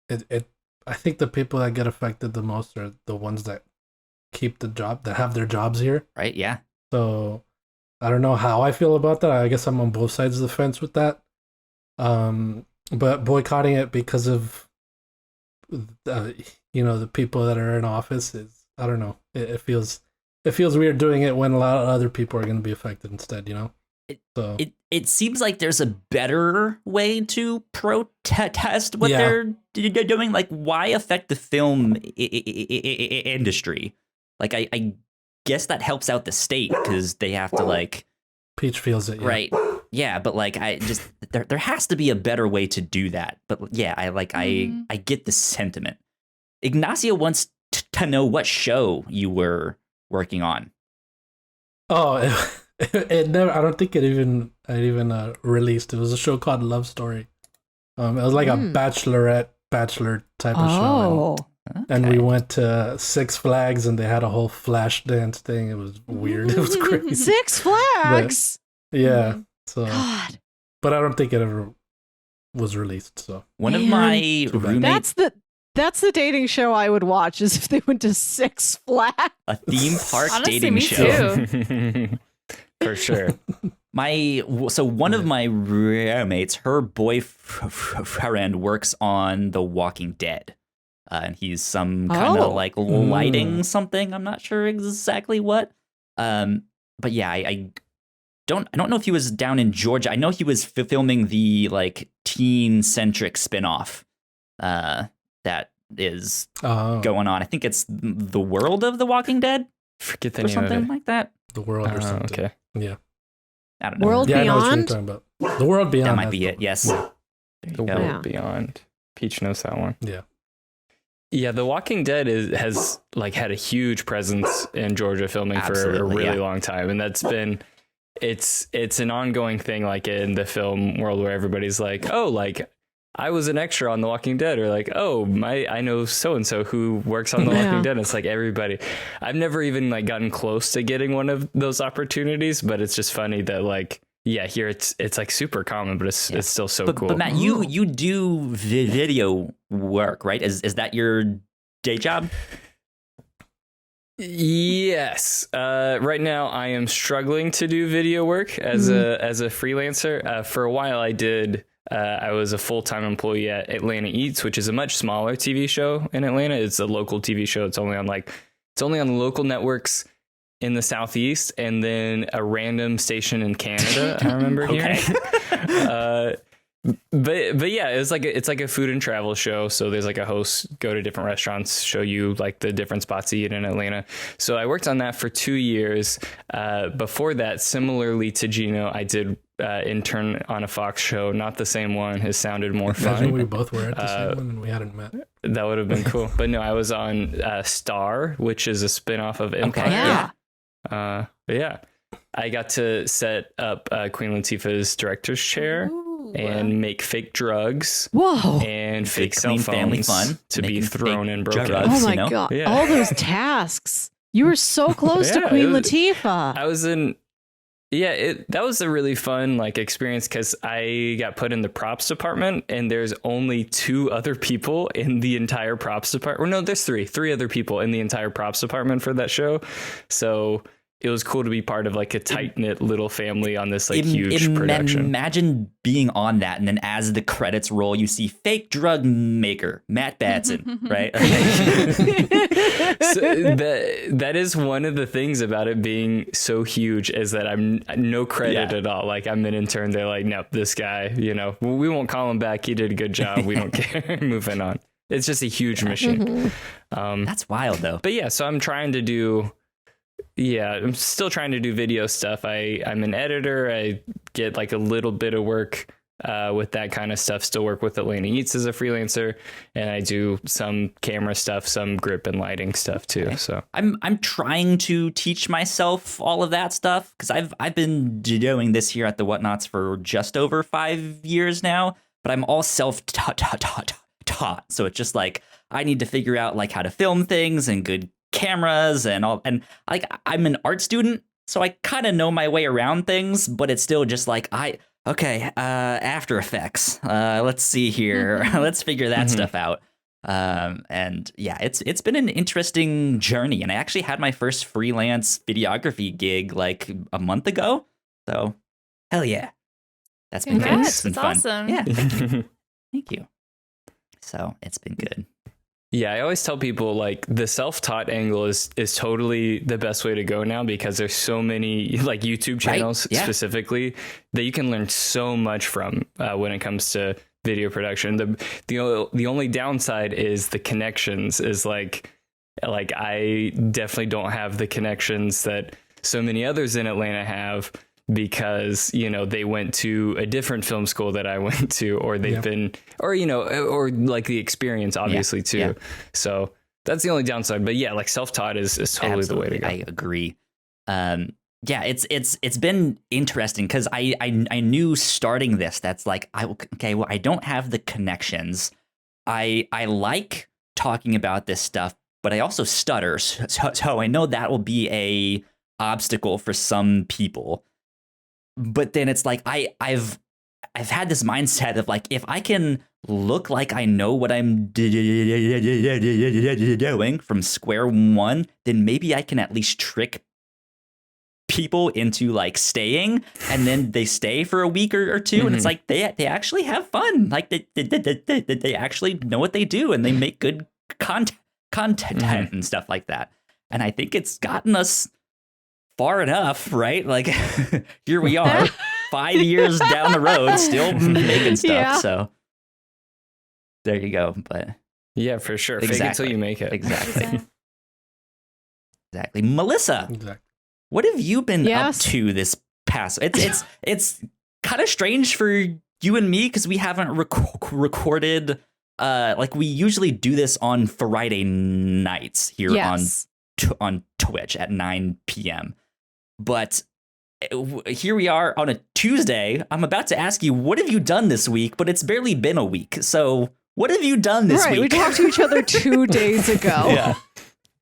it I think the people that get affected the most are the ones that keep the job, that have their jobs here. Right? Yeah. So I don't know how I feel about that. I guess I'm on both sides of the fence with that. But boycotting it because of the people that are in office is, I don't know. It feels weird doing it when a lot of other people are going to be affected instead. So It seems like there's a better way to protest what Yeah. they're doing. Like, why affect the film industry? Like, I guess that helps out the state because they have to like, Peach feels it. Yeah. right? Yeah, but like, I just there has to be a better way to do that. But yeah, I get the sentiment. Ignacio wants to know what show you were working on. Oh, it never. I don't think it even released. It was a show called Love Story. It was like a bachelor type of show. Oh. And Okay. we went to Six Flags, and they had a whole flash dance thing. It was weird. It was crazy. Six Flags. Yeah. So, God. but I don't think it ever was released. So One of Man. my Too bad. roommates, That's the dating show I would watch, is if they went to Six Flags. a theme park Honestly, dating me show. too. For sure. One of my roommates, her boyfriend works on The Walking Dead, and he's some kind of Oh. like lighting something. I'm not sure exactly what. But yeah, I don't know if he was down in Georgia. I know he was filming the like teen centric spinoff that is Oh, going on. I think it's the World of the Walking Dead Forget the or name of something it. like that. the world or something. Okay. Yeah. I don't know. World Yeah, I know what you're Beyond? talking about. The world beyond. That might has be the- it. Yes. Yeah. There you The go. World Yeah. Beyond. Peach knows that one. Yeah. Yeah, The Walking Dead has like had a huge presence in Georgia filming for a Absolutely, really yeah. long time, and that's been it's an ongoing thing, like in the film world, where everybody's like, oh, like I was an extra on The Walking Dead, or like, oh, I know so and so who works on The Yeah. Walking Dead. It's like everybody. I've never even like gotten close to getting one of those opportunities, but it's just funny that like, yeah, here it's like super common, but it's still so cool. But Matt, you do video work, right? Is that your day job? Yes. Right now I am struggling to do video work as a freelancer. For a while I did. I was a full-time employee at Atlanta Eats, which is a much smaller TV show in Atlanta. It's a local TV show. It's only on the local networks in the Southeast, and then a random station in Canada. I remember hearing. But yeah, it's like a food and travel show. So there's like a host, go to different restaurants, show you like the different spots to eat in Atlanta. So I worked on that for 2 years. Before that, similarly to Gino, I did intern on a Fox show, not the same one. His sounded more Imagine fun. we both were at the same one and we hadn't met. That would have been cool. But no, I was on Star, which is a spinoff of Empire. Yeah. But yeah, I got to set up Queen Latifah's director's chair and make fake drugs Whoa. and fake cell clean phones family fun, to be making thrown fake and broken. drugs. Oh my you know? god. Yeah. All those tasks. You were so close to Yeah, Queen it was- Latifah. I was in. Yeah, that was a really fun like experience because I got put in the props department, and there's only 2 other people in the entire props department. Or no, there's 3 other people in the entire props department for that show. So it was cool to be part of like a tight knit little family on this like huge production. Imagine being on that, and then as the credits roll, you see fake drug maker Matt Batson, right? So that is one of the things about it being so huge, is that I'm no credit at all. Like I'm an intern. They're like, nope, this guy, we won't call him back. He did a good job. We don't care. Moving on. It's just a huge machine. That's wild, though. But yeah, so I'm still trying to do video stuff. I'm an editor. I get like a little bit of work with that kind of stuff. Still work with Atlanta Eats as a freelancer, and I do some camera stuff, some grip and lighting stuff too. Okay. So I'm trying to teach myself all of that stuff because I've been doing this here at the Whatnauts for just over 5 years now, but I'm all self-taught. So it's just like I need to figure out like how to film things and good cameras and all, and like I'm an art student, so I kind of know my way around things, but it's still just like After Effects, let's see here. Let's figure that stuff out. And yeah, it's been an interesting journey, and I actually had my first freelance videography gig like a month ago, so hell yeah, that's been good. Congrats, It's been that's fun. awesome. Yeah, thank you. So it's been good. yeah, I always tell people like the self-taught angle is totally the best way to go now, because there's so many like YouTube channels Yeah. specifically that you can learn so much from when it comes to video production. The only downside is the connections. Is like I definitely don't have the connections that so many others in Atlanta have, because they went to a different film school that I went to, or they've been, or or like the experience obviously too. Yeah. So that's the only downside. But yeah, like self-taught is totally Absolutely, the way to go. I agree. Yeah, it's been interesting because I knew starting this that's like I don't have the connections. I like talking about this stuff, but I also stutter, so I know that will be a obstacle for some people. But then it's like I've had this mindset of like, if I can look like I know what I'm doing from square one, then maybe I can at least trick people into like staying, and then they stay for a week or two, and it's like they actually have fun, like they actually know what they do, and they make good content and stuff like that. And I think it's gotten us far enough, right? Like here we are 5 years down the road still making stuff. Yeah. So there you go. But Yeah, for sure. Fake it Exactly. till you make it. Exactly. Exactly. Melissa, Exactly. what have you been Yes. up to this past? It's kind of strange for you and me because we haven't recorded. Like we usually do this on Friday nights here Yes. on Twitch at 9 p.m. But here we are on a Tuesday. I'm about to ask you, what have you done this week? But it's barely been a week. So what have you done this Right. We week? talked to each other 2 days ago. Yeah.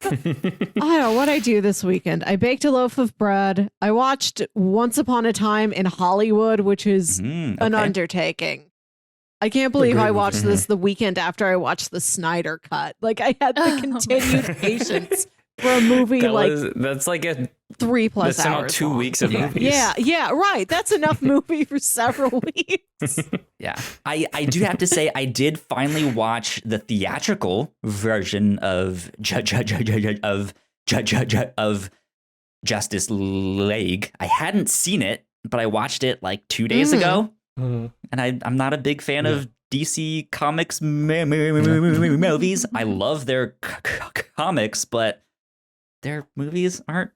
I don't know what I do this weekend. I baked a loaf of bread. I watched Once Upon a Time in Hollywood, which is an Okay. undertaking. I can't believe great I movie. watched this the weekend after I watched the Snyder Cut. Like I had the continued patience for a movie That's like a 3+ that's about hours. 2 long. weeks of movies. Yeah, right. That's enough movie for several weeks. Yeah, I do have to say I did finally watch the theatrical version of of Justice League. I hadn't seen it, but I watched it like 2 days ago, Mhm. and I'm not a big fan of DC Comics movies. I love their comics, but their movies aren't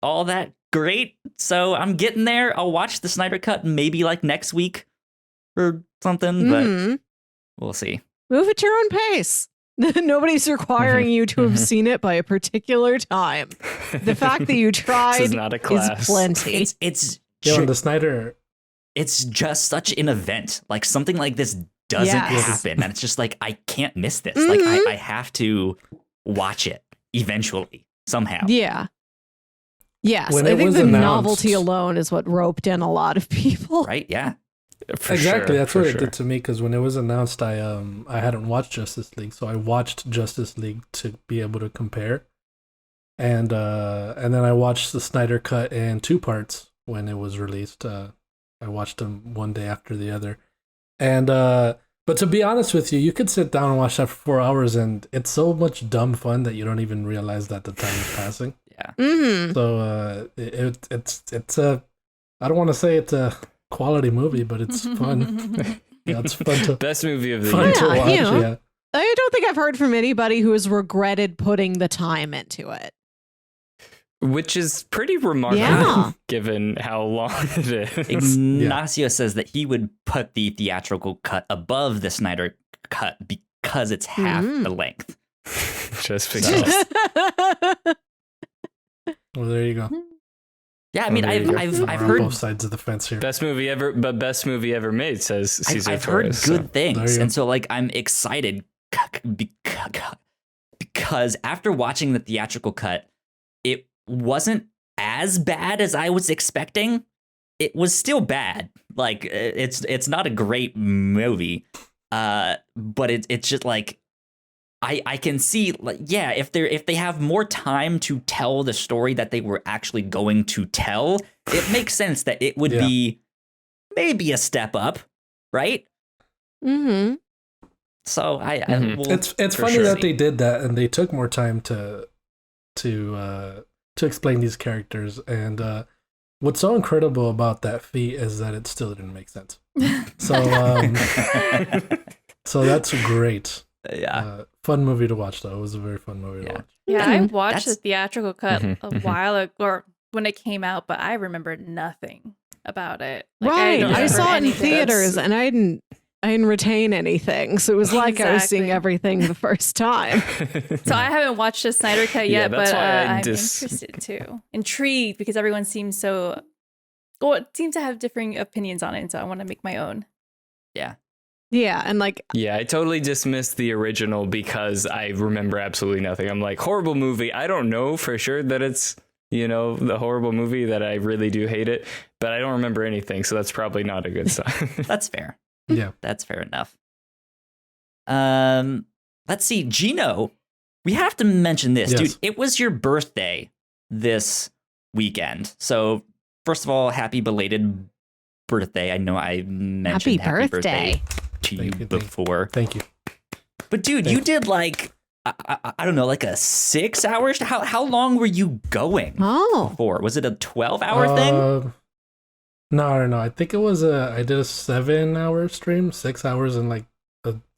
all that great. So I'm getting there. I'll watch the Snyder Cut maybe like next week or something, but Mhm. we'll see. Move at your own pace. Nobody's requiring you to have seen it by a particular time. The fact that you This tried is not a class. is plenty. It's Yeah, ju- on the Snyder. it's just such an event. Like something like this doesn't Yes. happen, and it's just like I can't miss this. Like Mhm. I have to watch it eventually somehow. Yeah. Yes. When I it think was the announced- novelty alone is what roped in a lot of people. Right? Yeah. For Exactly, sure, that's for what sure. it did to me. Because when it was announced, I hadn't watched Justice League, so I watched Justice League to be able to compare, and then I watched the Snyder Cut in 2 parts when it was released. I watched them one day after the other, and but to be honest with you, you could sit down and watch that for 4 hours, and it's so much dumb fun that you don't even realize that the time is passing. Yeah. Mm-hmm. So it's a, I don't want to say it's a quality movie, but it's fun. Yeah, it's fun to Best movie of the fun year. to Yeah, watch. you know. Yeah. I don't think I've heard from anybody who has regretted putting the time into it. Which is pretty remarkable Yeah. given how long it is. Ignacio says that he would put the theatrical cut above the Snyder Cut because it's half Mhm. the length. Just because. Well, there you go. Yeah, I mean, Oh, there you go. I've We're on heard both sides of the fence here. Best movie ever, but best movie ever made, says Cesar I've heard Torres. good so. things, There you go. and so like I'm excited because after watching the theatrical cut, it wasn't as bad as I was expecting. It was still bad. Like it's not a great movie, but it's just like I can see, like, yeah, if they have more time to tell the story that they were actually going to tell, it makes sense that it would Yeah. be maybe a step up, right? Mm-hmm. So I Mhm. will, It's For funny sure. that they did that and they took more time to explain these characters. And what's so incredible about that feat is that it still didn't make sense. So so that's great. yeah. Fun movie to watch, though. It was a very fun movie Yeah. to watch. Yeah, I Mhm. watched the That's- theatrical cut Mhm, a mhm. while ago, or when it came out, but I remember nothing about it. Like, Right. don't I remember saw it in anything. theaters and I didn't retain anything. So it was like I was seeing Exactly. everything the first time. So I haven't watched the Snyder Cut Yeah, yet, that's but why I I'm interested too. Intrigued because everyone seems so, well, it seems to have differing opinions on it, and so I want to make my own. Yeah. And like, Yeah, I totally dismissed the original because I remember absolutely nothing. I'm like, horrible movie. I don't know for sure that it's, the horrible movie, that I really do hate it, but I don't remember anything. So that's probably not a good sign. That's fair. Yeah. That's fair enough. Let's see, Gino. We have to mention this, Yes. dude. It was your birthday this weekend. So first of all, happy belated birthday. I know I mentioned happy birthday to you Thank you. before. Thank you. But dude, you did like I don't know, like a 6 hours. How long were you going oh, for? Was it a 12-hour thing? No. I think it was I did a 7-hour stream, 6 hours and like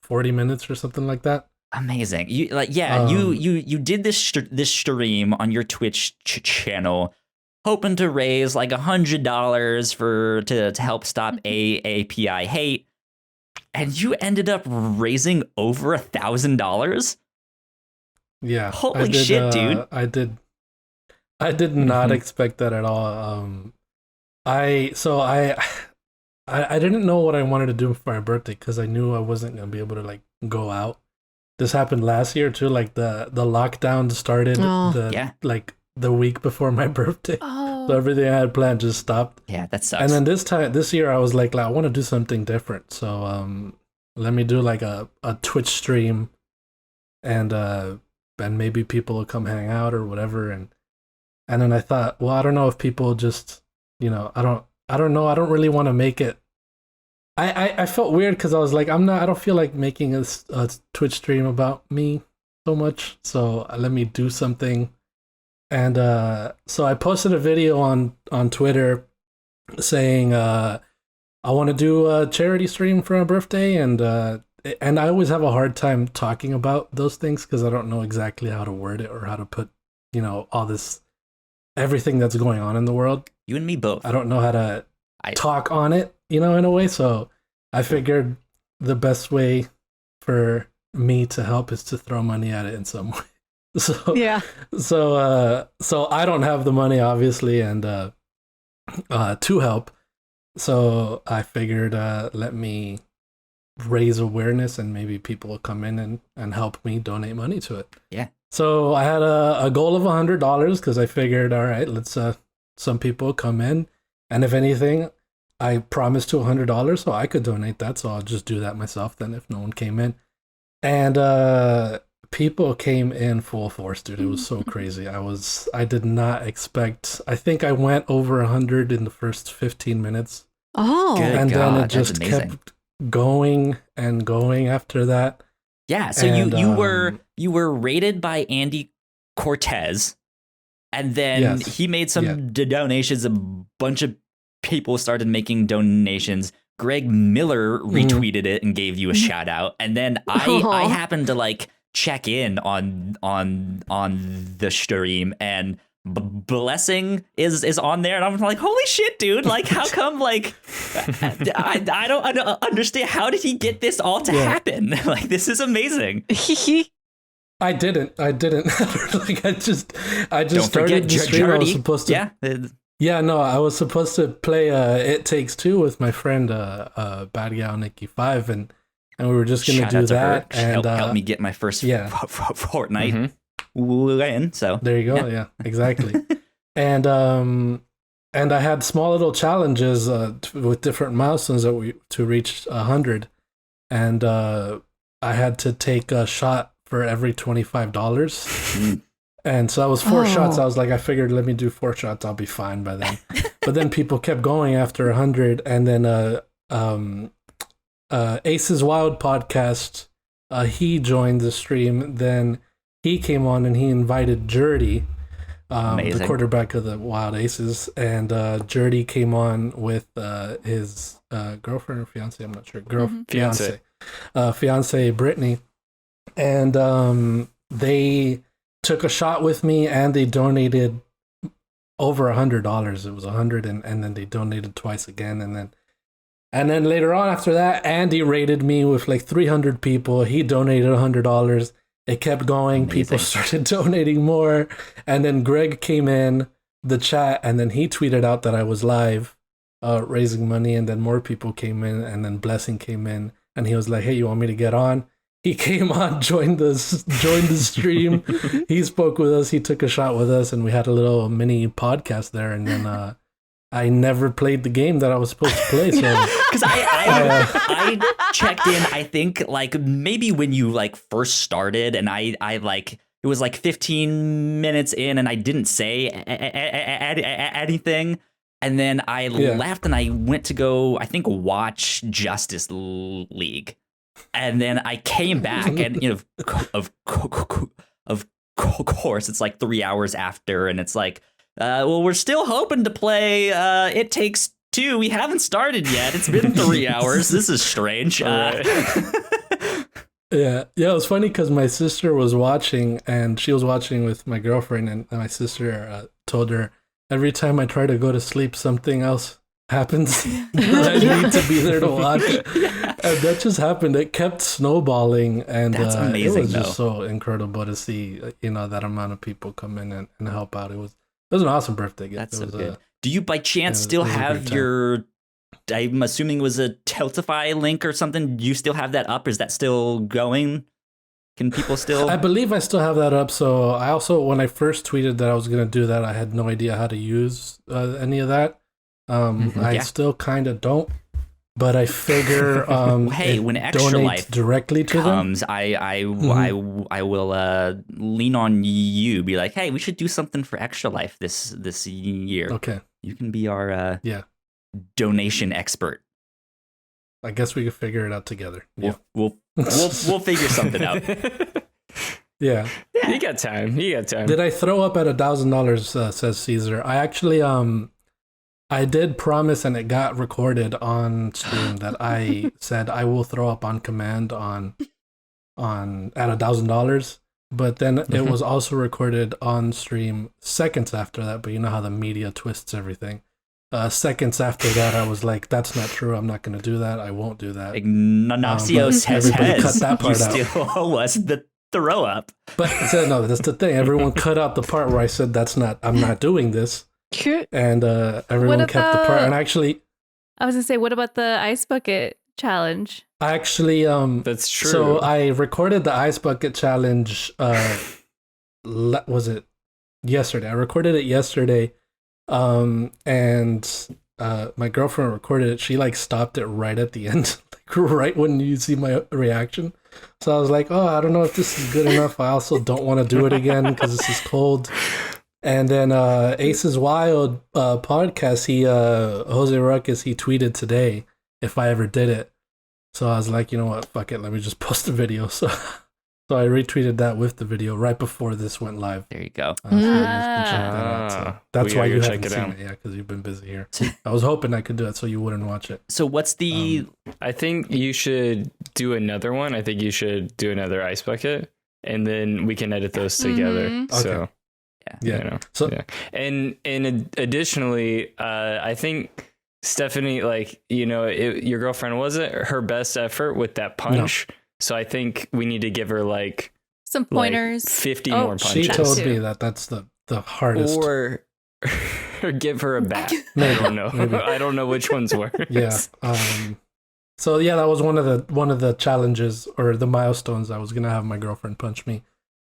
40 minutes or something like that. Amazing. You you did this stream on your Twitch channel, hoping to raise like $100 to help stop AAPI hate, and you ended up raising over $1,000. Yeah. Holy shit, dude! I did not expect that at all. I didn't know what I wanted to do for my birthday because I knew I wasn't gonna be able to like go out. This happened last year too. Like the lockdown started the week before my birthday, so everything I had planned just stopped. Yeah, that sucks. And then this year I was like I want to do something different. So let me do like a Twitch stream, and maybe people will come hang out or whatever. And then I thought, well, I don't know if people just, I don't know. I don't really want to make it. I felt weird because I was like, I don't feel like making a Twitch stream about me so much. So let me do something. And so I posted a video on Twitter saying I want to do a charity stream for my birthday. And I always have a hard time talking about those things because I don't know exactly how to word it or how to put, all this, everything that's going on in the world. You and me both. I don't know how to talk on it, in a way. So I figured the best way for me to help is to throw money at it in some way. So yeah. So I don't have the money, obviously, and to help. So I figured let me raise awareness and maybe people will come in and help me donate money to it. Yeah. So I had a goal of $100 because I figured, all right, let's some people come in, and if anything, I promised to $100 so I could donate that. So I'll just do that myself then if no one came in. And people came in full force, dude. It was so crazy. I did not expect. I think I went over 100 in the first 15 minutes. Oh, Good and God, then it just kept going and going after that. Yeah, so and, you were rated by Andy Cortez, and then he made some donations. A bunch of people started making donations. Greg Miller retweeted it and gave you a shout out, and then I happened to like check in on the stream, and Blessing is on there, and I'm like, holy shit, dude! Like, how come? Like, I don't understand. How did he get this all to happen? Like, this is amazing. I didn't. Like, I just Don't started the stream. I was supposed to. Yeah, no, I was supposed to play It Takes Two with my friend Bad Gal Nikki 5, and we were just gonna do that. And help me get my first Fortnite win. So there you go. Yeah, exactly. And I had small little challenges with different milestones to reach 100, and I had to take a shot for every $25. And so that was 4 shots. I was like, I figured, let me do 4 shots. I'll be fine by then. But then people kept going after 100. And then Ace's Wild podcast, he joined the stream. Then he came on and he invited Jerdy, the quarterback of the Wild Aces. And Jerdy came on with his girlfriend or fiance, I'm not sure. Fiance Brittany. And they took a shot with me, and they donated over $100. It was 100, and then they donated twice again, and then later on after that, Andy rated me with like 300 people. He donated $100. It kept going. Amazing. People started donating more, and then Greg came in the chat, and then he tweeted out that I was live, raising money, and then more people came in, and then Blessing came in, and he was like, "Hey, you want me to get on?" He came on, joined the stream. He spoke with us. He took a shot with us, and we had a little mini podcast there. And then I never played the game that I was supposed to play. So because I checked in, I think like maybe when you like first started, and I like it was like 15 minutes in, and I didn't say anything. And then I left, and I went to go, I think, watch Justice League. And then I came back, and of course, it's like 3 hours after, and it's like, well, we're still hoping to play It Takes Two. We haven't started yet. It's been 3 hours. This is strange. Yeah, it was funny because my sister was watching, and she was watching with my girlfriend, and my sister told her every time I try to go to sleep, something else happens. I need to be there to watch, and that just happened. It kept snowballing, and That's amazing, it was just so incredible to see, that amount of people come in and help out. It was an awesome birthday gift. That's it so was good. Do you by chance still it was a have great time. your? I'm assuming it was a Tiltify link or something. Do you still have that up? Is that still going? Can people still? I believe I still have that up. So I also, when I first tweeted that I was going to do that, I had no idea how to use any of that. I still kind of don't, but I figure hey, when Extra donates Life directly to comes, I will lean on you. Be like, hey, we should do something for Extra Life this year. them. Okay, You can be our donation expert. I guess we could figure it out together. Yeah, We'll figure something out. yeah. You got time. Did I throw up at $1,000? Says Caesar. I actually I did promise, and it got recorded on stream that I said I will throw up on command on at $1,000. But then it was also recorded on stream seconds after that. But you know how the media twists everything. Seconds after that, I was like, "That's not true. I'm not going to do that. I won't do that." Ignacio says everybody cut that part you out. still owe us the throw up. But no, that's the thing. Everyone cut out the part where I said, I'm not doing this," and everyone kept the part. And actually, I was gonna say, what about the ice bucket challenge? I actually That's true. So I recorded the ice bucket challenge. Was it yesterday? I recorded it yesterday. And my girlfriend recorded it. She stopped it right at the end, right when you see my reaction. So I was like, oh, I don't know if this is good enough. I also don't want to do it again because this is cold. And then Ace's Wild podcast, Jose Ruckus, he tweeted today if I ever did it. So I was like, you know what, fuck it, let me just post a video. So I retweeted that with the video right before this went live. There you go. So you guys can check that out. So that's why you haven't seen it, because you've been busy here. I was hoping I could do it so you wouldn't watch it. So what's the? I think you should do another one. I think you should do another ice bucket, and then we can edit those together. So yeah. So and additionally, I think Stephanie, your girlfriend, was it her best effort with that punch? No. So I think we need to give her some pointers, 50 more punches. She told me that's the hardest. Or give her a bat. Maybe, I don't know. maybe. I don't know which one's worse. Yeah. So that was one of the challenges or the milestones. I was gonna have my girlfriend punch me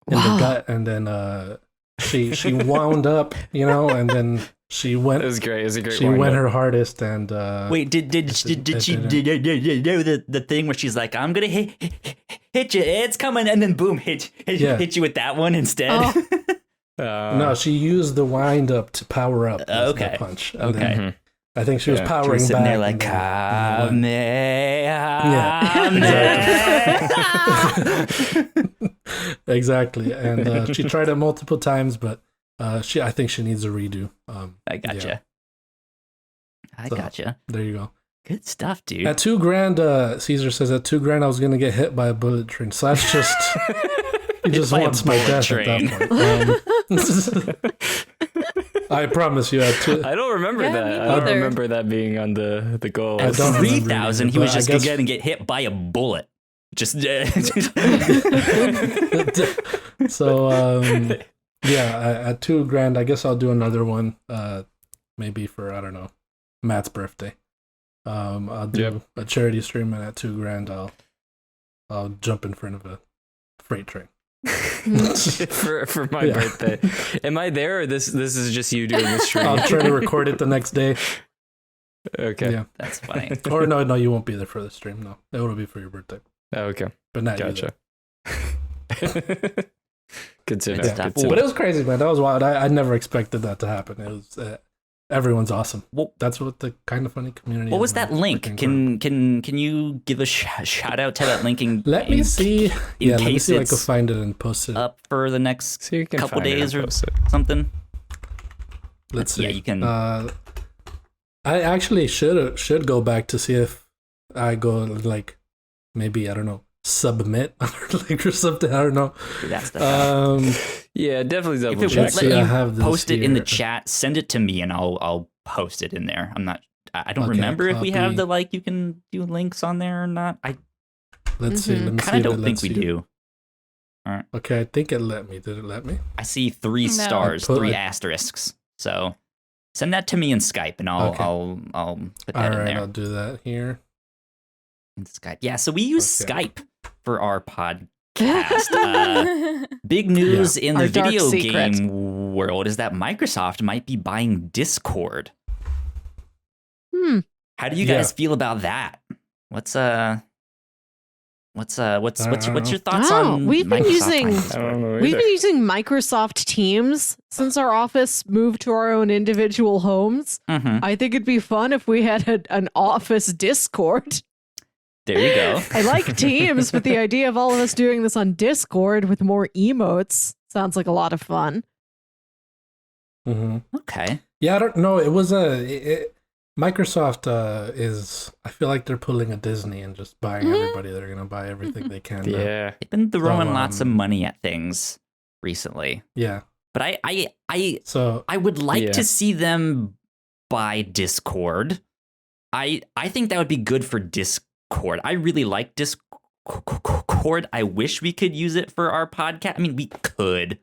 in the gut, and then she wound up, and then she went. It was great. It was a great. She went her hardest, and wait, did she do the thing where she's like, I'm gonna hit you, it's coming, and then boom, hit you with that one instead? Oh. No, she used the wind up to power up the punch. And then I think she was powering sitting back. Exactly. And she tried it multiple times, but I think she needs a redo. I gotcha. Gotcha. There you go. Good stuff, dude. At $2,000, Caesar says at $2,000 I was gonna get hit by a bullet train. So that's just he just wants my death train. At that point. I promise you. I don't remember that. I don't remember that being on the goal. At 3,000, he was just gonna get hit by a bullet. Just so at $2,000, I guess I'll do another one. Maybe for, I don't know, Matt's birthday. I'll do a charity stream, and at $2,000 I'll jump in front of a freight train. for my birthday. Am I there, or this is just you doing the stream? I'll try to record it the next day. Okay. Yeah. That's funny. Or no, you won't be there for the stream. No, it will be for your birthday. Oh, okay. But not gotcha. Good to know. Yeah. But it was crazy, man. That was wild. I never expected that to happen. It was everyone's awesome. Well, that's what the kind of funny community. What was that link? Can you give a shout out to that link? Let me see. Let me see if I can find it and post it up for the next couple days or something. Let's see. Yeah, you can. I actually should go back to see if I go maybe, I don't know, submit or link or something. I don't know. That's the Yeah, definitely if double it check. won't See, let I you have this post it in the here. chat, send it to me and I'll post it in there. I don't Okay, remember if we have copy. the like you can do links on there or not. I Let's see. Let me see. kind of if it don't think lets we you. do. Okay, I think it let me. Did it let me? I see 3 No. stars, I put, 3 like- asterisks. So send that to me in Skype and I'll Okay. I'll put All that in right, there. I'll do that here. In Skype. Yeah, so we use Okay. Skype for our podcast. Big news in the Our dark video secret. game world is that Microsoft might be buying Discord. How do you guys feel about that? What's your thoughts Oh, on we've been Microsoft using- buying I Discord? don't know We've either. been using Microsoft Teams since our office moved to our own individual homes. Mhm. I think it'd be fun if we had an office Discord. There you go. I like Teams, but the idea of all of us doing this on Discord with more emotes sounds like a lot of fun. Hmm. Okay. Yeah, I don't know. It was Microsoft is. I feel like they're pulling a Disney and just buying everybody. They're gonna buy everything they can. now. Yeah. They've been throwing So, lots of money at things recently. Yeah. But I So would like Yeah. to see them buy Discord. I think that would be good for Discord. I really like Discord. I wish we could use it for our podcast. I mean, we could,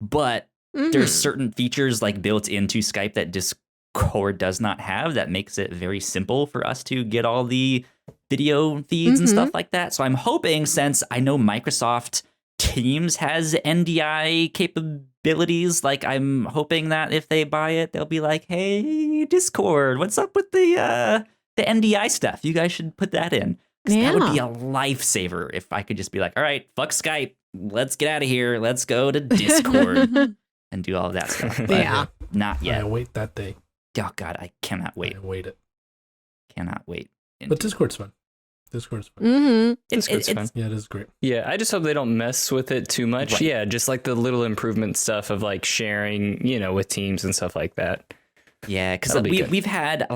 but there's certain features like built into Skype that Discord does not have that makes it very simple for us to get all the video feeds and stuff like that. So I'm hoping, since I know Microsoft Teams has NDI capabilities, like I'm hoping that if they buy it, they'll be like, "Hey, Discord, what's up with the NDI stuff? You guys should put that in." 'Cause that would be a lifesaver if I could just be like, "All right, fuck Skype, let's get out of here, let's go to Discord and do all of that stuff." But Yeah. not I yet. await that day. Oh God, I cannot wait. I await it. Cannot wait. But Discord's fun. Discord's fun. Discord's fun. Yeah, it is great. Yeah, I just hope they don't mess with it too much. Right. Yeah, just like the little improvement stuff of like sharing, with teams and stuff like that. Yeah, because That'll be good. we've had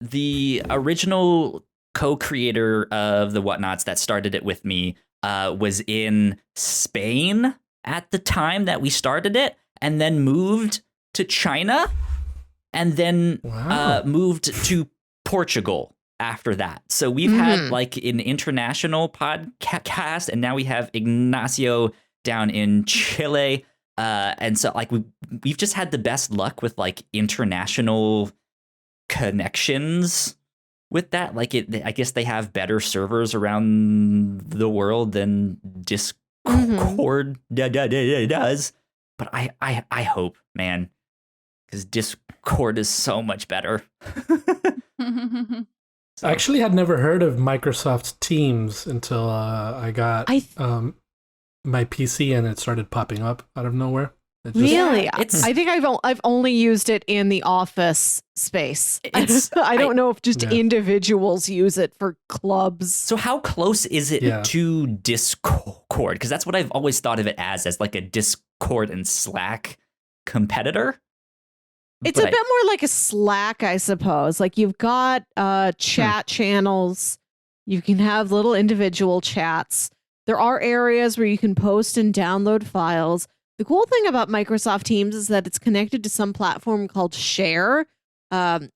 the original co-creator of the Whatnauts that started it with me was in Spain at the time that we started it, and then moved to China, and then Wow. moved to Portugal after that. So we've had like an international podcast, and now we have Ignacio down in Chile. And so like we've just had the best luck with like international connections with that. Like I guess they have better servers around the world than Discord does. But I hope, man, because Discord is so much better. I actually had never heard of Microsoft Teams until I got my PC and it started popping up out of nowhere. It just- Really? it's- I think I've only used it in the office space. I don't know if just Yeah. individuals use it for clubs. So how close is it Yeah. to Discord? Because that's what I've always thought of it as like a Discord and Slack competitor. It's But a bit more like a Slack, I suppose. Like you've got chat channels. You can have little individual chats. There are areas where you can post and download files. The cool thing about Microsoft Teams is that it's connected to some platform called Share,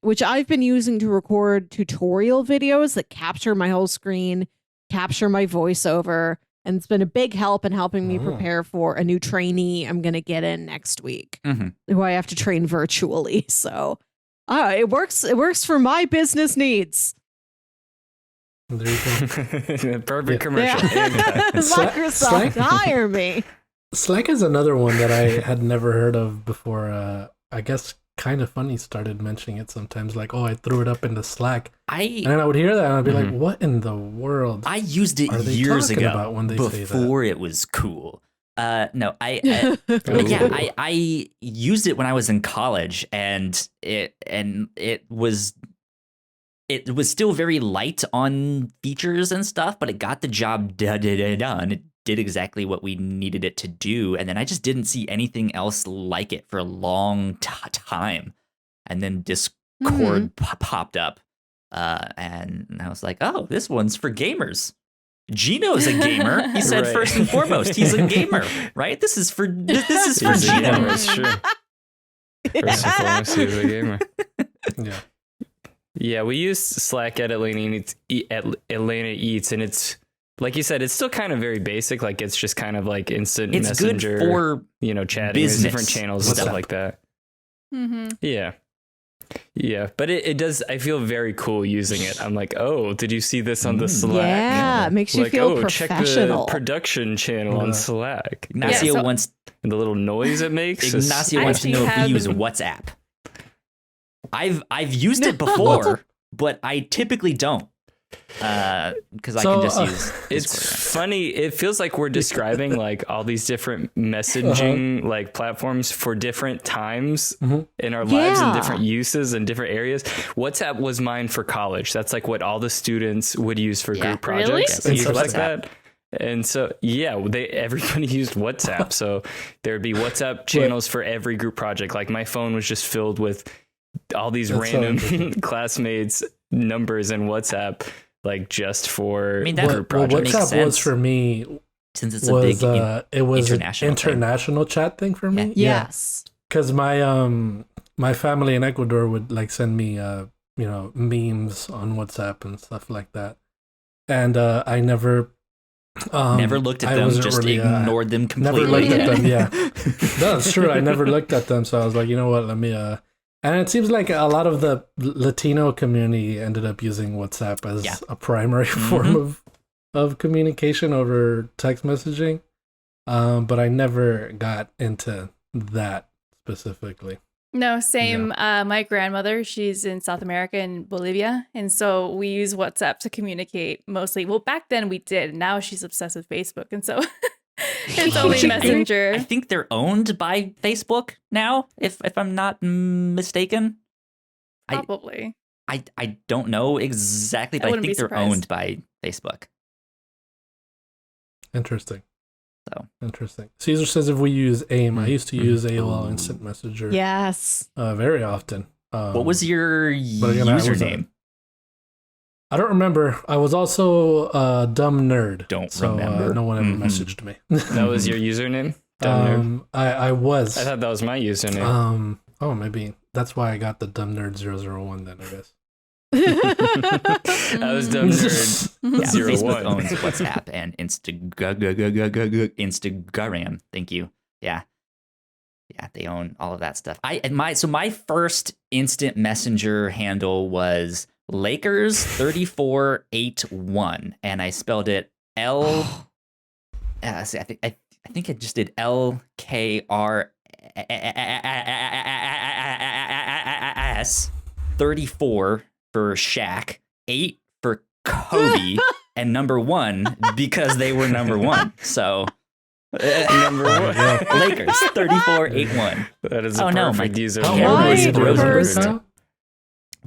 which I've been using to record tutorial videos that capture my whole screen, capture my voiceover, and it's been a big help in helping me Oh. prepare for a new trainee I'm going to get in next week, Mhm. who I have to train virtually. So it works. It works for my business needs. There you go. Perfect Yeah. commercial. Yeah. Microsoft, Slack- hire me. Slack is another one that I had never heard of before. I guess Kind of Funny started mentioning it sometimes, like, "Oh, I threw it up into Slack," and then I would hear that and I'd be like, "What in the world?" I used it Are they years talking ago about when they say that? before it was cool. No, I used it when I was in college, and it was still very light on features and stuff, but it got the job done. It did exactly what we needed it to do, and then I just didn't see anything else like it for a long time. And then Discord popped up, and I was like, "Oh, this one's for gamers." Gino's a gamer. He said Right. first and foremost, he's a gamer, right? This is for He's a Gino. gamer, it's true. First and foremost, he was a gamer. Yeah. Yeah, we use Slack at Atlanta Eats, and it's like you said, it's still kind of very basic. Like it's just kind of like instant It's messenger, good for chatting. There's different business. channels and stuff WhatsApp. like that. Mm-hmm. Yeah, but it does. I feel very cool using it. I'm like, oh, did you see this on the Slack? Yeah, it makes you like, feel check professional. the production channel on Slack. Ignacio Yeah, so- wants And the little noise it makes. is- Ignacio I wants to actually know if have- we use WhatsApp. I've used it before, but I typically don't. Because I can just use It's Discord. funny. It feels like we're describing like all these different messaging like platforms for different times in our lives and Yeah. different uses and different areas. WhatsApp was mine for college. That's like what all the students would use for Yeah. group projects. Really? and stuff like WhatsApp. that. And so, yeah, everybody used WhatsApp. So there would be WhatsApp channels for every group project. Like my phone was just filled with all these That's so random interesting. classmates' numbers in WhatsApp, like just for I mean, that group What makes projects. WhatsApp was sense. for me Since it's a was big it was international an thing. international chat thing for me. Yes. Because my family in Ecuador would like send me memes on WhatsApp and stuff like that, and I never never looked at I them, wasn't just really, ignored them completely. never looked at them. Yeah, that's true. I never looked at them, so I was like, you know what? Let me. And it seems like a lot of the Latino community ended up using WhatsApp as Yeah. a primary form of communication over text messaging. But I never got into that specifically. No, same. My grandmother, she's in South America in Bolivia. And so we use WhatsApp to communicate mostly. Well, back then we did. Now she's obsessed with Facebook. And so it's only Which Messenger. I think they're owned by Facebook now, if I'm not mistaken. Probably. I don't know exactly, but I wouldn't think be they're surprised. owned by Facebook. Interesting. So Interesting. Caesar says if we use AIM, I used to use AOL Instant Messenger Yes. very often. what was your but again, I was username? I don't remember. I was also a dumb nerd. Don't so, remember. no one ever Mhm. messaged me. That was your username? Dumb nerd? I was. I thought that was my username. Oh, maybe that's why I got the dumb nerd 001 then, I guess. I was dumb nerd. Yeah, 01. Facebook owns WhatsApp and Instagram. Thank you. Yeah, they own all of that stuff. My first instant messenger handle was Lakers3481, and I spelled it L. I think it just did LKRS 34 for Shaq, 8 for Kobe, and number 1 because they were number 1. So Number one. Lakers 3481. That is a Oh, no, perfect my- user. How How old old was were you, Rosenberg? Rosenberg, now?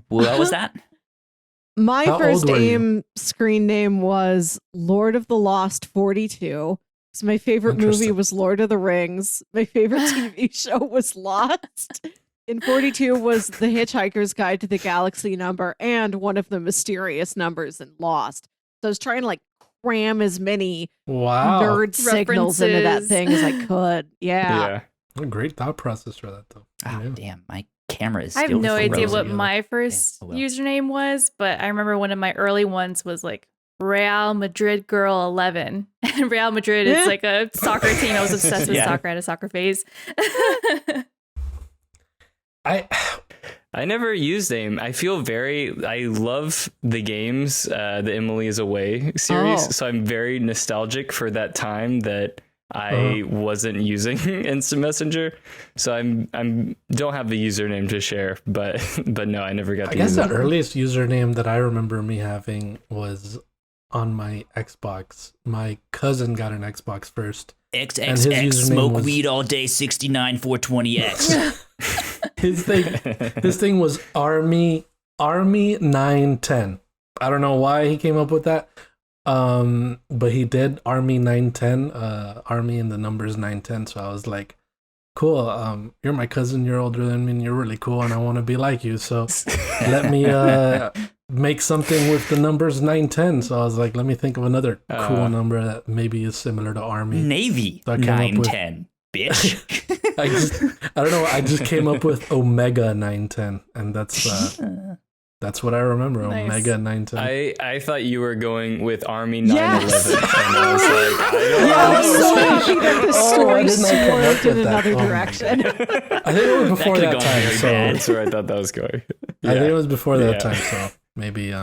What was that? My How first old were you? AIM screen name was Lord of the Lost 42. So my favorite movie Interesting. was Lord of the Rings. My favorite TV show was Lost. And 42 was The Hitchhiker's Guide to the Galaxy number and one of the mysterious numbers in Lost. So I was trying to like cram as many Wow. nerd signals into that References. thing as I could. Yeah. Yeah. What a great thought process for that, though. Oh, Yeah. damn. My camera is I have still no idea frozen. what together. my first Yeah, oh well. username was, but I remember one of my early ones was like Real Madrid Girl 11. And Real Madrid is like a soccer team. I was obsessed with Yeah. soccer. I had a soccer phase. I never used AIM. I love the games, the Emily is Away series. Oh. So I'm very nostalgic for that time that I wasn't using Instant Messenger. So I'm don't have the username to share, but no, I never got I to guess use the it. earliest username that I remember me having was on my Xbox. My cousin got an Xbox first. And his XXX, username smoke was- weed all day, 69 420X. His thing was Army 910. I don't know why he came up with that. But he did Army 910, Army and the numbers 910. So I was like, cool. You're my cousin, you're older than me, and you're really cool, and I want to be like you. So let me make something with the numbers 910. So I was like, let me think of another cool number that maybe is similar to Army. Navy So I came up with- 910, bitch. I don't know. I just came up with Omega 910, and that's what I remember. Nice. Omega 910. I thought you were going with Army 9/11, Yes. and I was like, I don't Yeah, I'm know. so happy that the I story did not come up swerved with in that. another Oh my direction. I think it was before could've that gone time. very So bad. That's where I thought that was going. I think it was before that Yeah. time. So maybe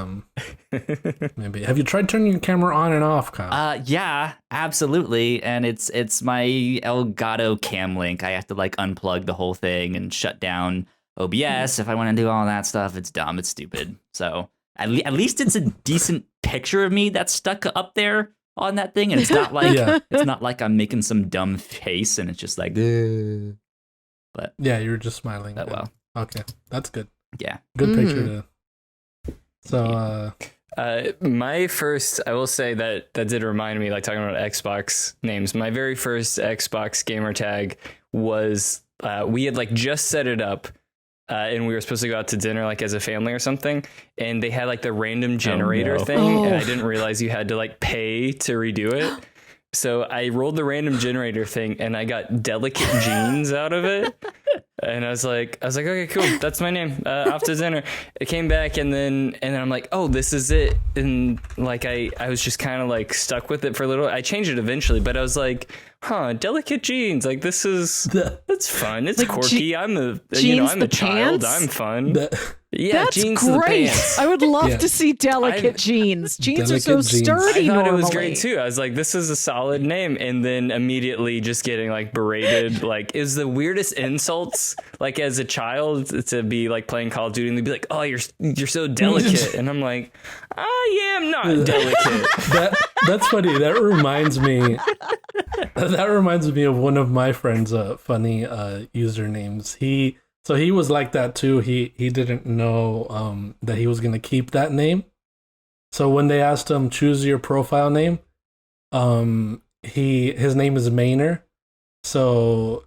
maybe. Have you tried turning your camera on and off, Kyle? Yeah, absolutely. And it's my Elgato Cam Link. I have to like unplug the whole thing and shut down OBS if I want to do all that stuff. It's dumb. It's stupid. So at least it's a decent picture of me that's stuck up there on that thing, and it's not like Yeah. it's not like I'm making some dumb face and it's just like. But Yeah, you were just smiling. oh well. Okay, that's good. Yeah. Good Mhm. picture to. So My first, I will say that did remind me, like talking about Xbox names. My very first Xbox gamer tag was we had like just set it up, and we were supposed to go out to dinner like as a family or something, and they had like the random generator no. thing, and I Oh. didn't realize you had to like pay to redo it. So I rolled the random generator thing, and I got Delicate Jeans out of it. And I was like, okay, cool. That's my name. Off to dinner. It came back, and then I'm like, oh, this is it. And like, I was just kind of like stuck with it for a little. I changed it eventually, but I was like, Delicate Jeans. Like, that's fun. It's Like quirky. I'm a Jeans I'm the a child. pants? I'm fun. that, Yeah, That's jeans to the great. pants. I would love Yeah. to see delicate I- jeans. Jeans are so Delicate jeans. sturdy I thought normally. it was great too. I was like, this is a solid name. And then immediately just getting like berated, like is the weirdest insults, like as a child to be like playing Call of Duty and they'd be like, oh, you're so delicate. And I'm like, I am not delicate. that's funny. That reminds me. That reminds me of one of my friends' funny usernames. He was like that too. He didn't know that he was gonna keep that name. So when they asked him choose your profile name, his name is Maynor. So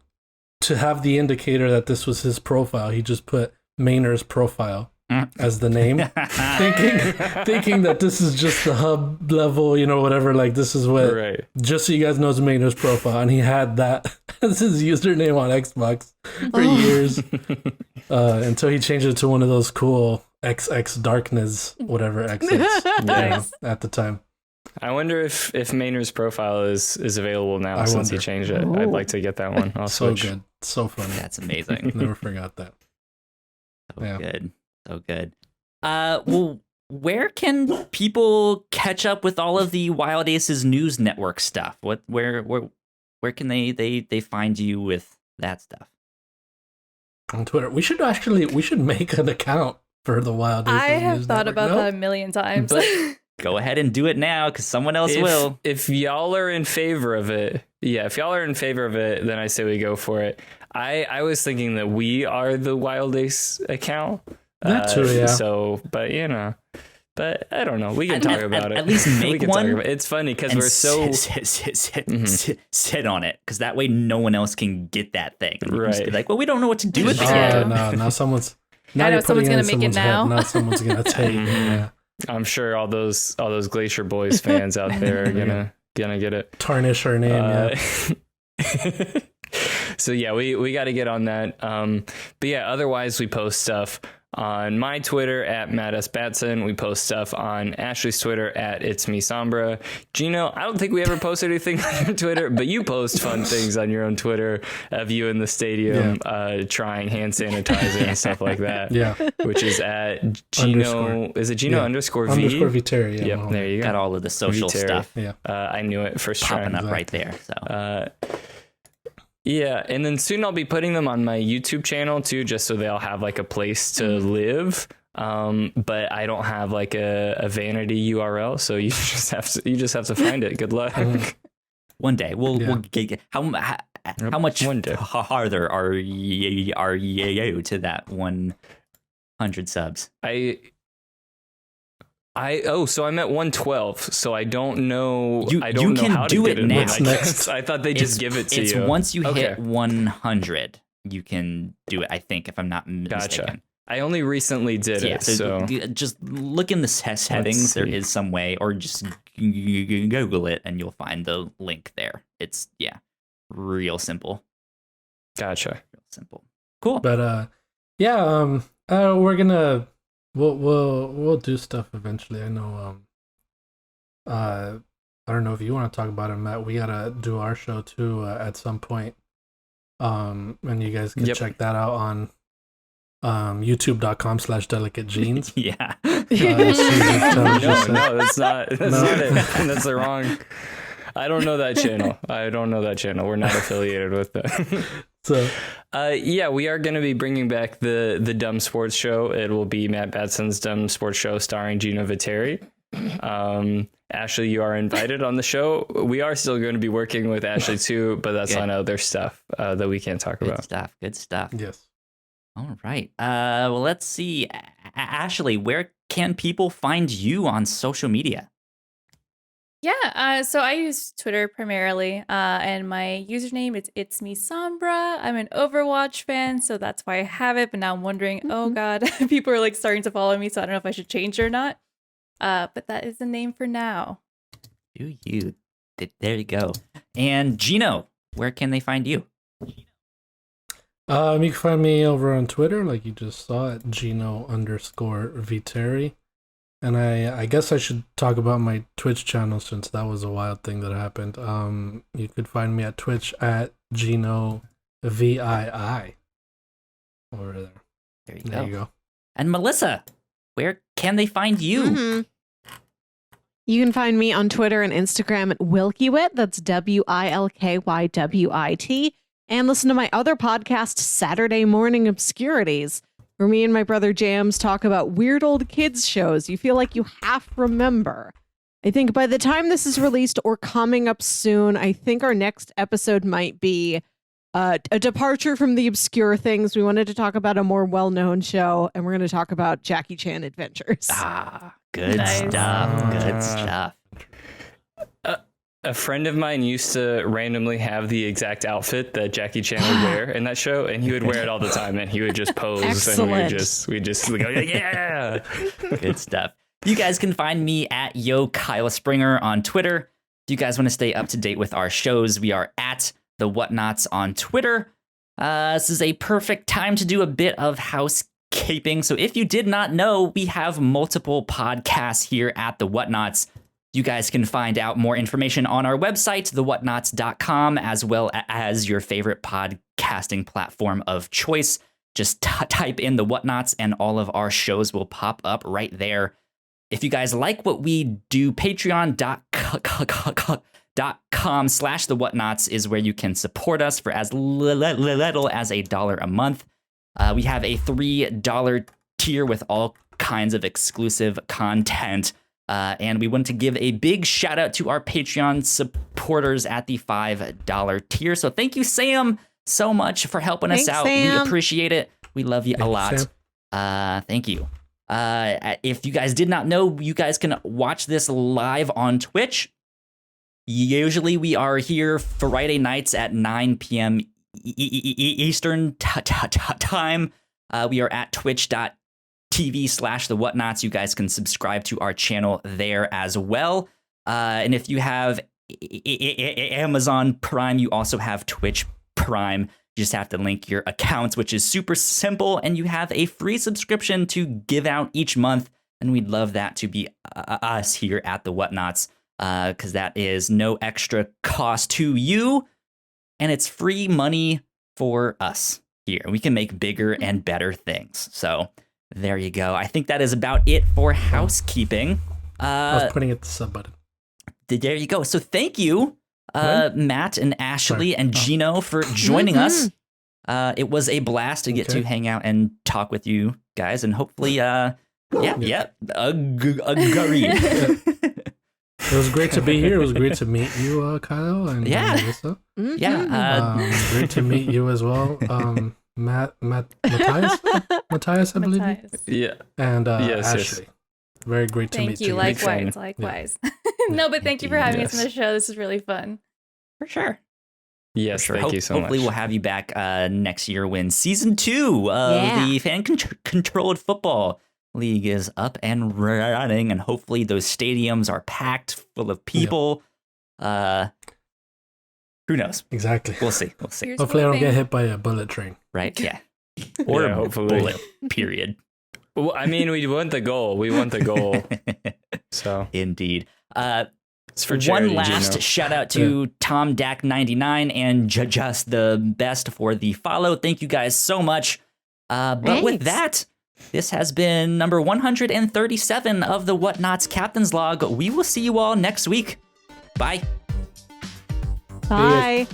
to have the indicator that this was his profile, he just put Maynor's profile as the name, thinking that this is just the hub level, whatever. Like this is what, Right. just so you guys know, it's Maynor's profile, and he had that as his username on Xbox for years until he changed it to one of those cool XX Darkness, whatever XX Nice. at the time. I wonder if Maynor's profile is available now I since he wonder. changed it. Ooh. I'd like to get that one. I'll So switch. good, so funny. That's amazing. Never forgot that. So Yeah. good. So good. Well, where can people catch up with all of the Wild Aces News Network stuff? Where can they find you with that stuff? On Twitter, we should make an account for the Wild Aces I have News thought Network. about No? that a million times. But- Go ahead and do it now, because someone else will. If y'all are in favor of it, then I say we go for it. I was thinking that we are the Wild Ace account. That too, yeah. So, but I don't know. We can talk about it. At least We make can talk one. about it. It's funny because And we're so sit on it, because that way no one else can get that thing. And you can just be Right. like, well, we don't know what to do with it. Oh Yeah. no! Now someone's. Now I know you're putting someone's it in gonna make it someone's head. now. Now someone's gonna take. Yeah. I'm sure all those Glacier Boys fans out there are gonna get it. Tarnish her name. Yeah. So yeah, we got to get on that. But yeah, otherwise we post stuff on my Twitter at @MattSBatson. We post stuff on Ashley's Twitter at It's Me Sombra. Gino, I don't think we ever posted anything on your Twitter, but you post fun things on your own Twitter of you in the stadium trying hand sanitizer and stuff like that. Yeah. Which is at Gino. Underscore. Is it Gino Yeah. underscore V? Underscore Viteri. Yeah. Yep, well, there you Got go. all of the social Viteri. stuff Yeah. I knew it first try. popping up right there. So Yeah, and then soon I'll be putting them on my YouTube channel too, just so they'll have like a place to live. But I don't have like a vanity URL, so you just have to find it. Good luck. one day we'll Yeah. get how much One day. farther are you to that 100 subs? So I'm at 112, so I don't know. You- I don't you know can how do to it get it. now. What's next? I thought they just give it to It's you. once you Okay. hit 100, you can do it. I think, if I'm not mistaken. Gotcha. I only recently did it, so just look in the settings. There is some way, or just Google it and you'll find the link there. It's real simple. Gotcha. Real simple. Cool. But we'll do stuff eventually. I know. I don't know if you want to talk about it, Matt. We gotta do our show too at some point. And you guys can check that out on youtube.com/delicategenes. Yeah. No, that's not it. That's the wrong. I don't know that channel. We're not affiliated with that. So, we are going to be bringing back the Dumb Sports Show. It will be Matt Batson's Dumb Sports Show starring Gino Viteri. Ashley, you are invited on the show. We are still going to be working with Ashley too, but that's on other stuff that we can't talk about. Good stuff. yes. All right. Well, let's see. Ashley, where can people find you on social media? Yeah, so I use Twitter primarily, and my username is It's Me Sombra. I'm an Overwatch fan, so that's why I have it. But now I'm wondering, oh god, people are like starting to follow me, so I don't know if I should change it or not. But that is the name for now. Do you? There you go. And Gino, where can they find you? You can find me over on Twitter, like you just saw, at Gino_Viteri. And I guess I should talk about my Twitch channel since that was a wild thing that happened. You could find me at Twitch at Gino VII over there. There you go. And Melissa, where can they find you? Mm-hmm. You can find me on Twitter and Instagram at Wilkywit. That's WILKYWIT. And listen to my other podcast, Saturday Morning Obscurities, where me and my brother Jams talk about weird old kids shows you feel like you have to remember. I think by the time this is released or coming up soon, I think our next episode might be a departure from the obscure things. We wanted to talk about a more well-known show, and we're going to talk about Jackie Chan Adventures. Good stuff. Good stuff. A friend of mine used to randomly have the exact outfit that Jackie Chan would wear in that show, and he would wear it all the time, and he would just pose. Excellent. And we just go, yeah. Good stuff. You guys can find me at Kyle Springer on Twitter. If you guys want to stay up to date with our shows, we are at the Whatnauts on Twitter. This is a perfect time to do a bit of housekeeping. So if you did not know, we have multiple podcasts here at the Whatnauts. You guys can find out more information on our website, thewhatnauts.com, as well as your favorite podcasting platform of choice. Just type in the Whatnauts and all of our shows will pop up right there. If you guys like what we do, patreon.com/thewhatnauts is where you can support us for as little as $1 a month. We have a $3 tier with all kinds of exclusive content. And we want to give a big shout out to our Patreon supporters at the $5 tier. So thank you, Sam, so much for helping us out. Sam. We appreciate it. We love you a lot. Thank you. If you guys did not know, you guys can watch this live on Twitch. Usually we are here Friday nights at 9 p.m. Eastern time. We are at twitch.tv/the Whatnauts. You guys can subscribe to our channel there as well. And if you have Amazon Prime, you also have Twitch Prime. You just have to link your accounts, which is super simple. And you have a free subscription to give out each month. And we'd love that to be us here at the Whatnauts, because that is no extra cost to you. And it's free money for us here. We can make bigger and better things. So there you go. I think that is about it for housekeeping. I was pointing at the sub button. There you go. So thank you, Matt and Ashley and Gino for joining us. It was a blast to get to hang out and talk with you guys, and hopefully, agreed. It was great to be here. It was great to meet you, Kyle and Melissa. Great to meet you as well. Matthias, I believe. Yeah. And yes, Ashley. Yes. Very great to meet you. Likewise. No, but thank you for having us on the show. This is really fun. For sure. Yes, For sure. thank you so much. Hopefully, we'll have you back next year when season 2 of the fan-controlled football league is up and running, and hopefully those stadiums are packed full of people. Who knows? Exactly. We'll see. We'll see. Here's Hopefully, I don't hoping. get hit by a bullet train. Right? Yeah. Or Yeah, a hopefully. bullet. Period. Well, I mean, we want the goal. We want the goal. So Indeed. it's for charity, One last Gino. shout out to Tom Dak 99 and just the best for the follow. Thank you guys so much. But with Thanks. that, this has been number 137 of the Whatnauts Captain's Log. We will see you all next week. Bye. Bye.